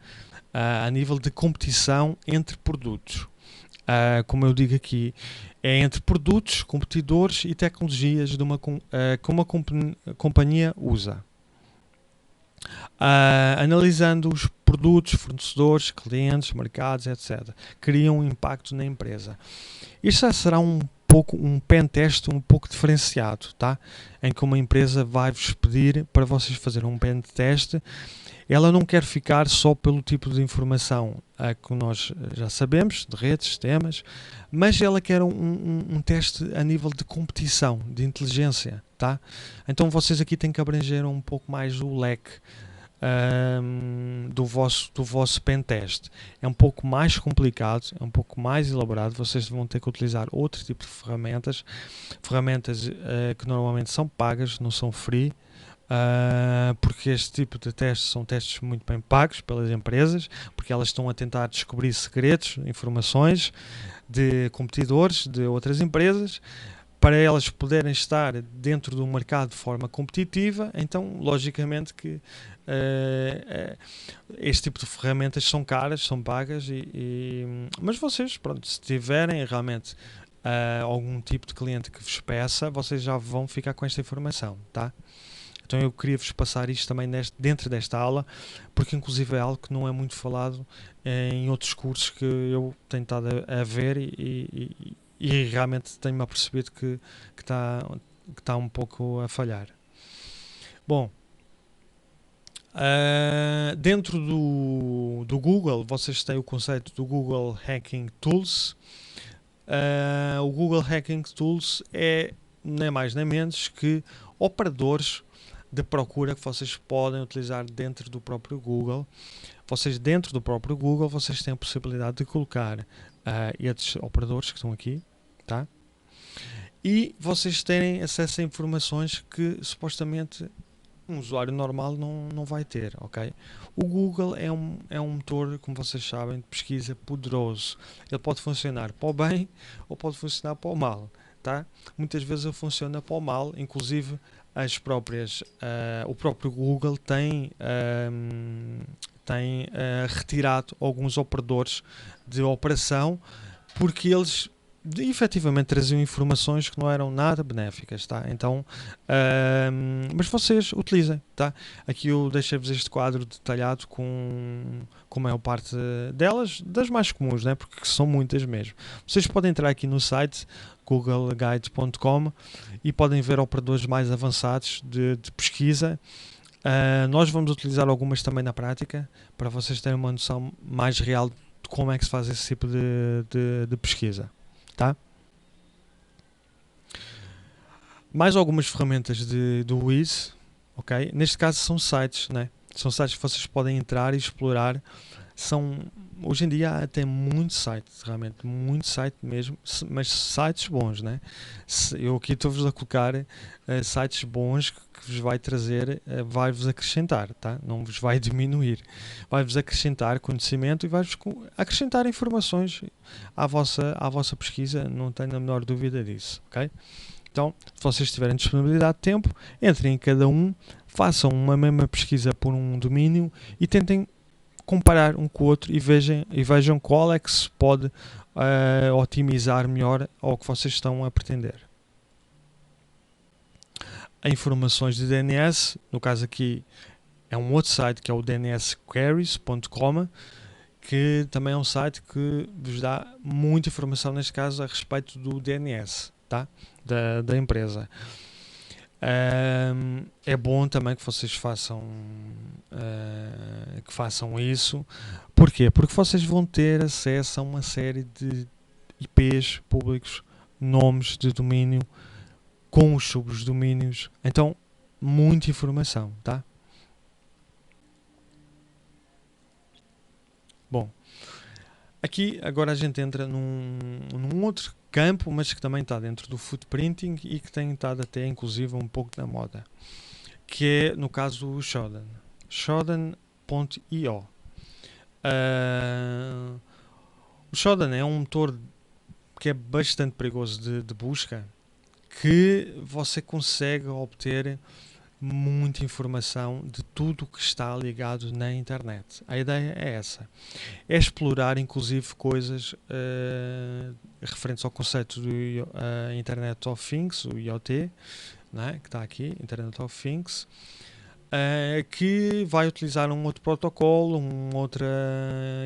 a nível de competição entre produtos. Como eu digo aqui, é entre produtos, competidores e tecnologias de que uma companhia usa. Analisando os produtos, fornecedores, clientes, mercados, etc. Cria um impacto na empresa. Isto já será um pen test um pouco diferenciado, tá? Em que uma empresa vai-vos pedir para vocês fazerem um pen test. Ela não quer ficar só pelo tipo de informação que nós já sabemos, de redes, sistemas, mas ela quer um teste a nível de competição, de inteligência, tá? Então vocês aqui têm que abranger um pouco mais o leque do vosso pen test. É um pouco mais complicado, é um pouco mais elaborado, vocês vão ter que utilizar outro tipo de ferramentas que normalmente são pagas, não são free, porque este tipo de testes são testes muito bem pagos pelas empresas, porque elas estão a tentar descobrir segredos, informações de competidores de outras empresas, para elas poderem estar dentro do mercado de forma competitiva. Então logicamente que este tipo de ferramentas são caras, são pagas, mas vocês, pronto, se tiverem realmente algum tipo de cliente que vos peça, vocês já vão ficar com esta informação, tá? Então eu queria-vos passar isto também dentro desta aula, porque inclusive é algo que não é muito falado em outros cursos que eu tenho estado a ver e realmente tenho-me apercebido que está um pouco a falhar. Bom, dentro do Google, vocês têm o conceito do Google Hacking Tools. O Google Hacking Tools é nem mais nem menos que operadores de procura que vocês podem utilizar dentro do próprio Google. Vocês dentro do próprio Google vocês têm a possibilidade de colocar estes operadores que estão aqui, tá? E vocês terem acesso a informações que supostamente um usuário normal não vai ter, ok? O Google é um motor, como vocês sabem, de pesquisa poderoso. Ele pode funcionar para o bem ou pode funcionar para o mal, tá? Muitas vezes ele funciona para o mal, inclusive o próprio Google tem retirado alguns operadores de operação porque eles efetivamente traziam informações que não eram nada benéficas, tá? Então, mas vocês utilizem, tá? Aqui eu deixei-vos este quadro detalhado com a maior parte delas, das mais comuns, né? Porque são muitas mesmo. Vocês podem entrar aqui no site googleguide.com e podem ver operadores mais avançados de pesquisa. Nós vamos utilizar algumas também na prática para vocês terem uma noção mais real de como é que se faz esse tipo de pesquisa. Tá? Mais algumas ferramentas do Wiz, ok? Neste caso são sites, né? São sites que vocês podem entrar e explorar. Hoje em dia há até muito site, realmente, muito site mesmo, mas sites bons, né? Eu aqui estou-vos a colocar sites bons que vos vai trazer, vai-vos acrescentar, tá? Não vos vai diminuir, vai-vos acrescentar conhecimento e vai-vos acrescentar informações à vossa pesquisa, não tenho a menor dúvida disso, ok? Então, se vocês tiverem disponibilidade de tempo, entrem em cada um, façam uma mesma pesquisa por um domínio e tentem comparar um com o outro e vejam qual é que se pode otimizar melhor ao que vocês estão a pretender. Informações de DNS, no caso aqui é um outro site que é o dnsqueries.com, que também é um site que vos dá muita informação, neste caso, a respeito do DNS, tá? da empresa. É bom também que vocês façam isso. Porquê? Porque vocês vão ter acesso a uma série de IPs públicos, nomes de domínio, com os subdomínios. Então, muita informação, tá? Bom, aqui agora a gente entra num outro campo, mas que também está dentro do footprinting e que tem estado até inclusive um pouco na moda, que é no caso o Shodan. Shodan O Shodan é um motor que é bastante perigoso de busca, que você consegue obter muita informação de tudo o que está ligado na internet. A ideia é essa. É explorar inclusive coisas referentes ao conceito do Internet of Things, o IoT, né, que está aqui, Internet of Things, que vai utilizar um outro protocolo, uma outra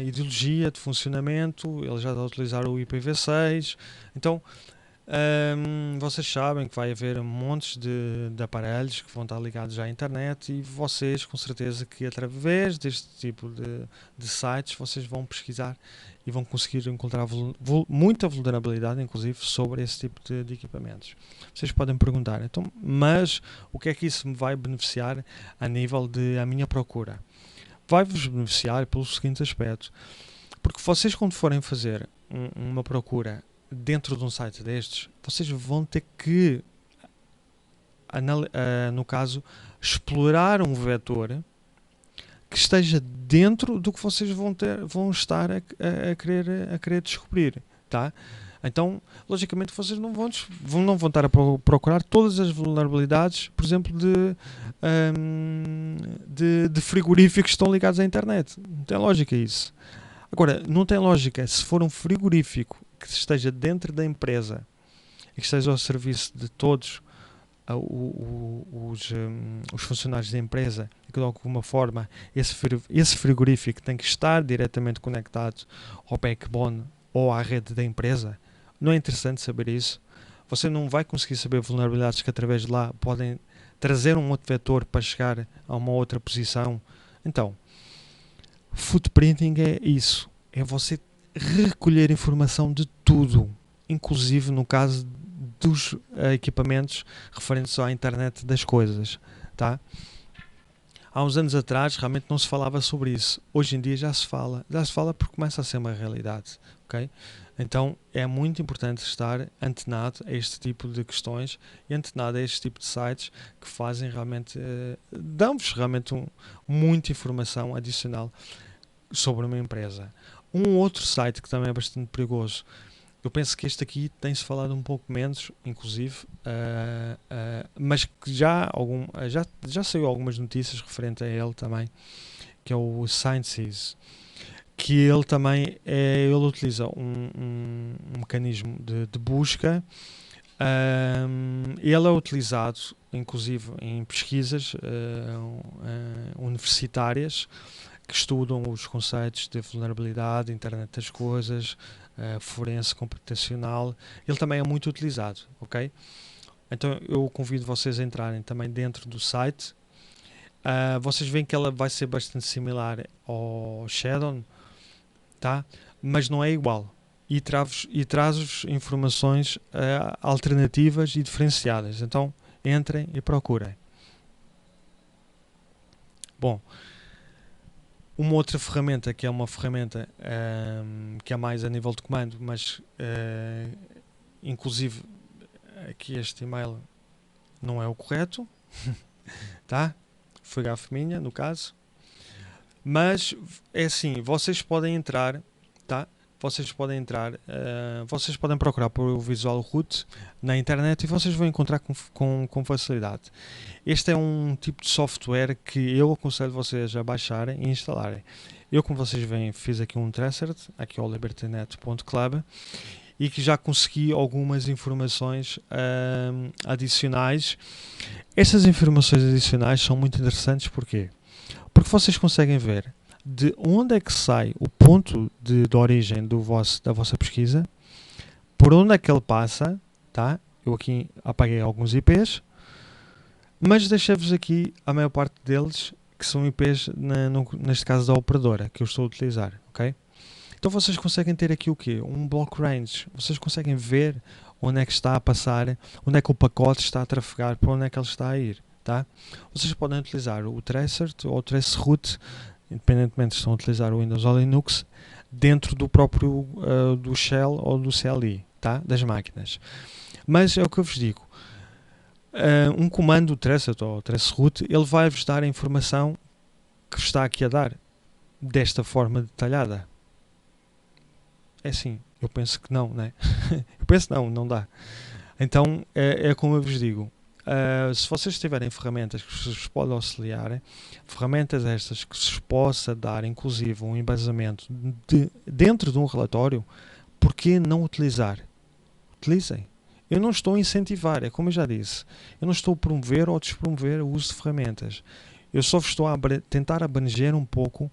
ideologia de funcionamento. Ele já está a utilizar o IPv6. Então, vocês sabem que vai haver montes de aparelhos que vão estar ligados à internet, e vocês, com certeza, que através deste tipo de sites, vocês vão pesquisar e vão conseguir encontrar muita vulnerabilidade, inclusive, sobre esse tipo de equipamentos. Vocês podem perguntar, então, mas o que é que isso me vai beneficiar a nível a minha procura? Vai-vos beneficiar pelo seguinte aspecto: porque vocês, quando forem fazer uma procura dentro de um site destes, vocês vão ter que, no caso, explorar um vetor que esteja dentro do que vocês vão estar a querer descobrir, tá? Então, logicamente, vocês não vão estar a procurar todas as vulnerabilidades, por exemplo, de frigoríficos que estão ligados à internet. Não tem lógica isso. Agora, não tem lógica se for um frigorífico que esteja dentro da empresa e que esteja ao serviço de todos os funcionários da empresa, e que de alguma forma esse frigorífico tem que estar diretamente conectado ao backbone ou à rede da empresa. Não é interessante saber isso? Você não vai conseguir saber vulnerabilidades que através de lá podem trazer um outro vetor para chegar a uma outra posição. Então, footprinting é isso, é você recolher informação de tudo, inclusive no caso dos equipamentos referentes à internet das coisas, tá? Há uns anos atrás realmente não se falava sobre isso. Hoje em dia já se fala porque começa a ser uma realidade, ok? Então é muito importante estar antenado a este tipo de questões e antenado a este tipo de sites que fazem realmente, dão-vos realmente muita informação adicional sobre uma empresa. Um outro site que também é bastante perigoso, eu penso que este aqui tem-se falado um pouco menos, inclusive, mas que já saiu algumas notícias referente a ele também, que é o Sciences, que ele também ele utiliza um mecanismo de busca. Ele é utilizado, inclusive, em pesquisas universitárias que estudam os conceitos de vulnerabilidade, internet das coisas, forense computacional. Ele também é muito utilizado, ok? Então eu convido vocês a entrarem também dentro do site. Vocês veem que ela vai ser bastante similar ao Shadow, tá? Mas não é igual. E traz-vos informações alternativas e diferenciadas. Então entrem e procurem. Bom, uma outra ferramenta, que é uma ferramenta que é mais a nível de comando, mas inclusive aqui este e-mail não é o correto, tá? Foi gafe minha, no caso. Mas é assim, vocês podem entrar, tá? Vocês podem procurar por o Visual Root na internet e vocês vão encontrar com facilidade. Este é um tipo de software que eu aconselho vocês a baixarem e instalarem. Eu, como vocês veem, fiz aqui um tracer, aqui ao libertynet.club, e que já consegui algumas informações adicionais. Estas informações adicionais são muito interessantes, porquê? Porque vocês conseguem ver de onde é que sai o ponto de origem da vossa pesquisa, por onde é que ele passa, tá? Eu aqui apaguei alguns IPs, mas deixei-vos aqui a maior parte deles, que são IPs, neste caso da operadora, que eu estou a utilizar, ok? Então vocês conseguem ter aqui o quê? Um block range. Vocês conseguem ver onde é que está a passar, onde é que o pacote está a trafegar, para onde é que ele está a ir, tá? Vocês podem utilizar o tracer ou o traceroute, independentemente se estão a utilizar o Windows ou Linux, dentro do próprio do Shell ou do CLI, tá? Das máquinas. Mas é o que eu vos digo. Um comando tracer ou traceroute, ele vai-vos dar a informação que está aqui a dar desta forma detalhada? É assim, eu penso que não, né? Eu penso não dá. Então, é como eu vos digo, se vocês tiverem ferramentas que vos podem auxiliar, ferramentas estas que se possa dar, inclusive, um embasamento dentro de um relatório, por que não utilizar? Utilizem. Eu não estou a incentivar, é como eu já disse, eu não estou a promover ou despromover o uso de ferramentas. Eu só vos estou a tentar abranger um pouco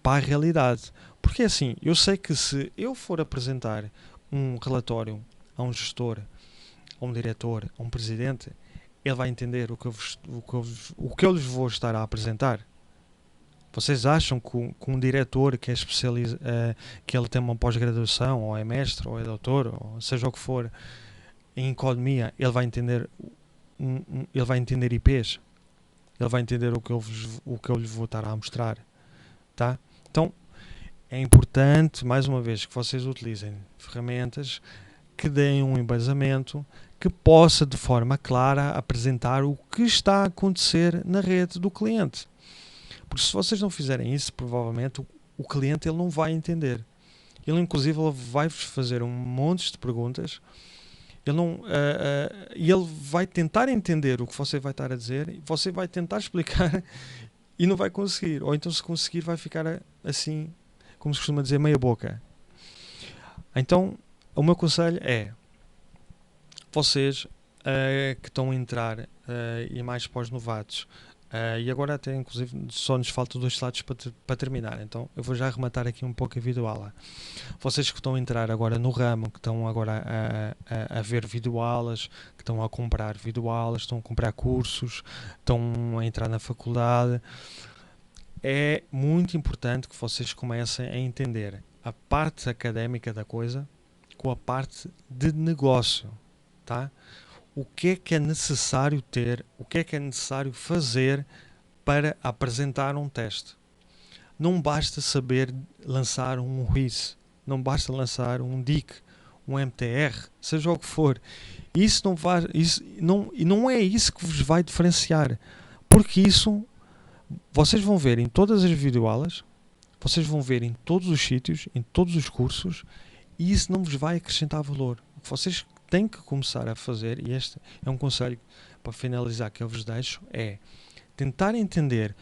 para a realidade. Porque assim, eu sei que se eu for apresentar um relatório a um gestor, a um diretor, a um presidente, ele vai entender o que eu lhes vou estar a apresentar. Vocês acham que um diretor que é que ele tem uma pós-graduação, ou é mestre, ou é doutor, ou seja o que for, em economia, ele vai entender IPs? Ele vai entender o que eu lhe vou estar a mostrar, tá? Então, é importante, mais uma vez, que vocês utilizem ferramentas que deem um embasamento, que possa de forma clara apresentar o que está a acontecer na rede do cliente. Porque se vocês não fizerem isso, provavelmente o cliente ele não vai entender. Ele inclusive vai-vos fazer um monte de perguntas. Ele vai tentar entender o que você vai estar a dizer, e você vai tentar explicar e não vai conseguir. Ou então, se conseguir, vai ficar assim, como se costuma dizer, meia boca. Então, o meu conselho é: vocês que estão a entrar e mais para os novatos, e agora até inclusive só nos faltam 2 slides para terminar, então eu vou já arrematar aqui um pouco a videoaula. Vocês que estão a entrar agora no ramo, que estão agora a ver videoaulas, que estão a comprar videoaulas, estão a comprar cursos, estão a entrar na faculdade, é muito importante que vocês comecem a entender a parte académica da coisa com a parte de negócio, tá? O que é necessário ter, o que é necessário fazer para apresentar um teste. Não basta saber lançar um RIS, não basta lançar um DIC, um MTR, seja o que for. Isso não é isso que vos vai diferenciar, porque isso vocês vão ver em todas as videoaulas, vocês vão ver em todos os sítios, em todos os cursos, e isso não vos vai acrescentar valor. O que vocês têm que começar a fazer, e este é um conselho para finalizar que eu vos deixo, é tentar entender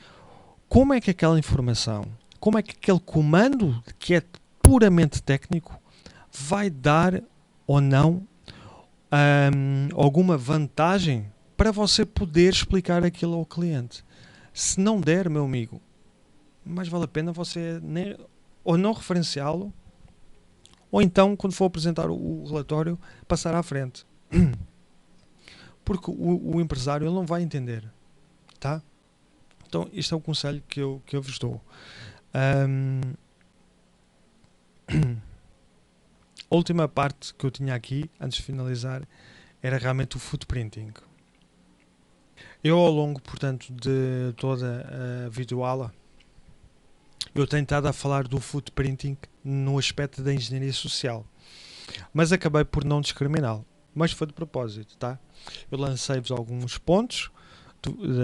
como é que aquela informação, como é que aquele comando que é puramente técnico vai dar ou não alguma vantagem para você poder explicar aquilo ao cliente. Se não der, meu amigo, mais vale a pena você ou não referenciá-lo, ou então, quando for apresentar o relatório, passar à frente. Porque o empresário ele não vai entender, tá? Então, este é o conselho que eu vos dou. A última parte que eu tinha aqui, antes de finalizar, era realmente o footprinting. Eu, ao longo, portanto, de toda a videoaula, eu tenho estado a falar do footprinting no aspecto da engenharia social, mas acabei por não discriminá-lo, mas foi de propósito, tá? Eu lancei-vos alguns pontos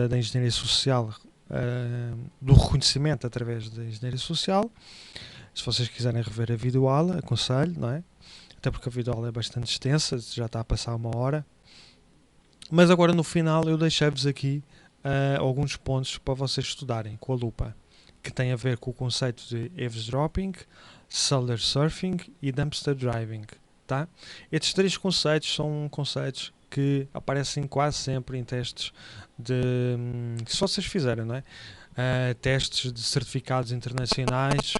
da engenharia social, do reconhecimento através da engenharia social. Se vocês quiserem rever a videoaula, aconselho, não é? Até porque a videoaula é bastante extensa, já está a passar 1 hora. Mas agora no final eu deixei-vos aqui alguns pontos para vocês estudarem com a lupa, que tem a ver com o conceito de eavesdropping, solar surfing e dumpster driving, tá? Estes 3 conceitos são conceitos que aparecem quase sempre em testes se vocês fizerem, não é? Testes de certificados internacionais,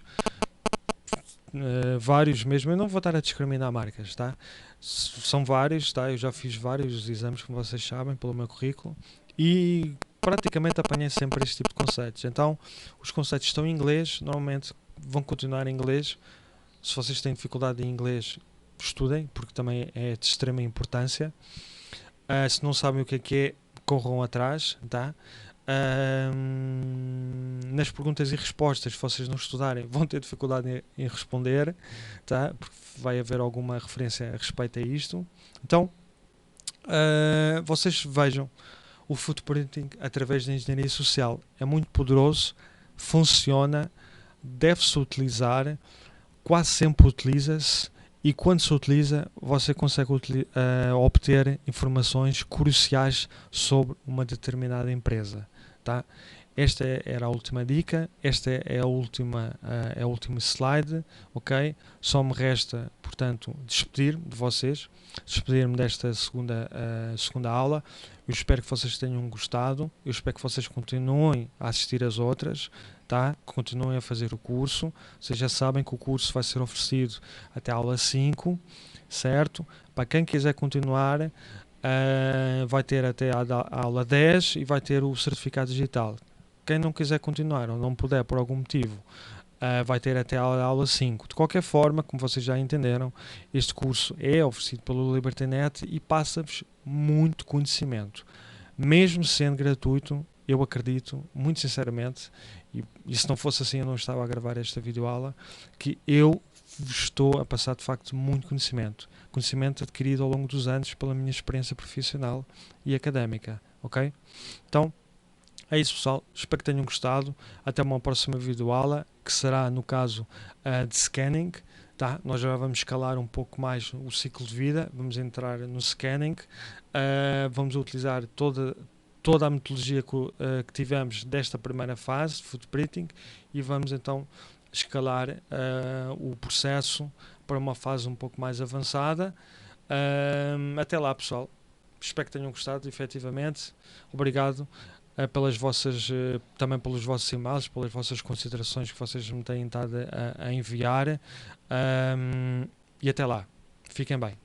vários mesmo. Eu não vou estar a discriminar marcas, tá? São vários, tá? Eu já fiz vários exames, como vocês sabem, pelo meu currículo, e praticamente apanhei sempre este tipo de conceitos. Então, os conceitos estão em inglês, normalmente vão continuar em inglês. Se vocês têm dificuldade em inglês, estudem, porque também é de extrema importância. Se não sabem o que é, corram atrás, tá? Nas perguntas e respostas, se vocês não estudarem, vão ter dificuldade em responder, tá? Porque vai haver alguma referência a respeito a isto. Então, vocês vejam o footprinting através da engenharia social. É muito poderoso, funciona, deve-se utilizar, quase sempre utiliza-se, e quando se utiliza, você consegue obter informações cruciais sobre uma determinada empresa. Tá? Esta era a última dica, esta é a última slide, ok? Só me resta, portanto, despedir-me de vocês, despedir-me desta segunda aula. Eu espero que vocês tenham gostado, eu espero que vocês continuem a assistir às outras, tá? Continuem a fazer o curso. Vocês já sabem que o curso vai ser oferecido até a aula 5, certo? Para quem quiser continuar, vai ter até a aula 10 e vai ter o certificado digital. Quem não quiser continuar ou não puder por algum motivo, vai ter até a aula 5. De qualquer forma, como vocês já entenderam, este curso é oferecido pelo LibertyNet e passa-vos muito conhecimento. Mesmo sendo gratuito, eu acredito, muito sinceramente, e se não fosse assim eu não estava a gravar esta videoaula, que eu estou a passar de facto muito conhecimento adquirido ao longo dos anos pela minha experiência profissional e académica, ok? Então, é isso, pessoal, espero que tenham gostado. Até uma próxima videoaula, que será no caso de scanning, tá? Nós já vamos escalar um pouco mais o ciclo de vida, vamos entrar no scanning, vamos utilizar toda a metodologia que tivemos desta primeira fase de footprinting e vamos então escalar o processo para uma fase um pouco mais avançada. Até lá, pessoal, espero que tenham gostado, efetivamente. Obrigado pelas vossas, também pelos vossos e-mails, pelas vossas considerações que vocês me têm estado a enviar, e até lá, fiquem bem.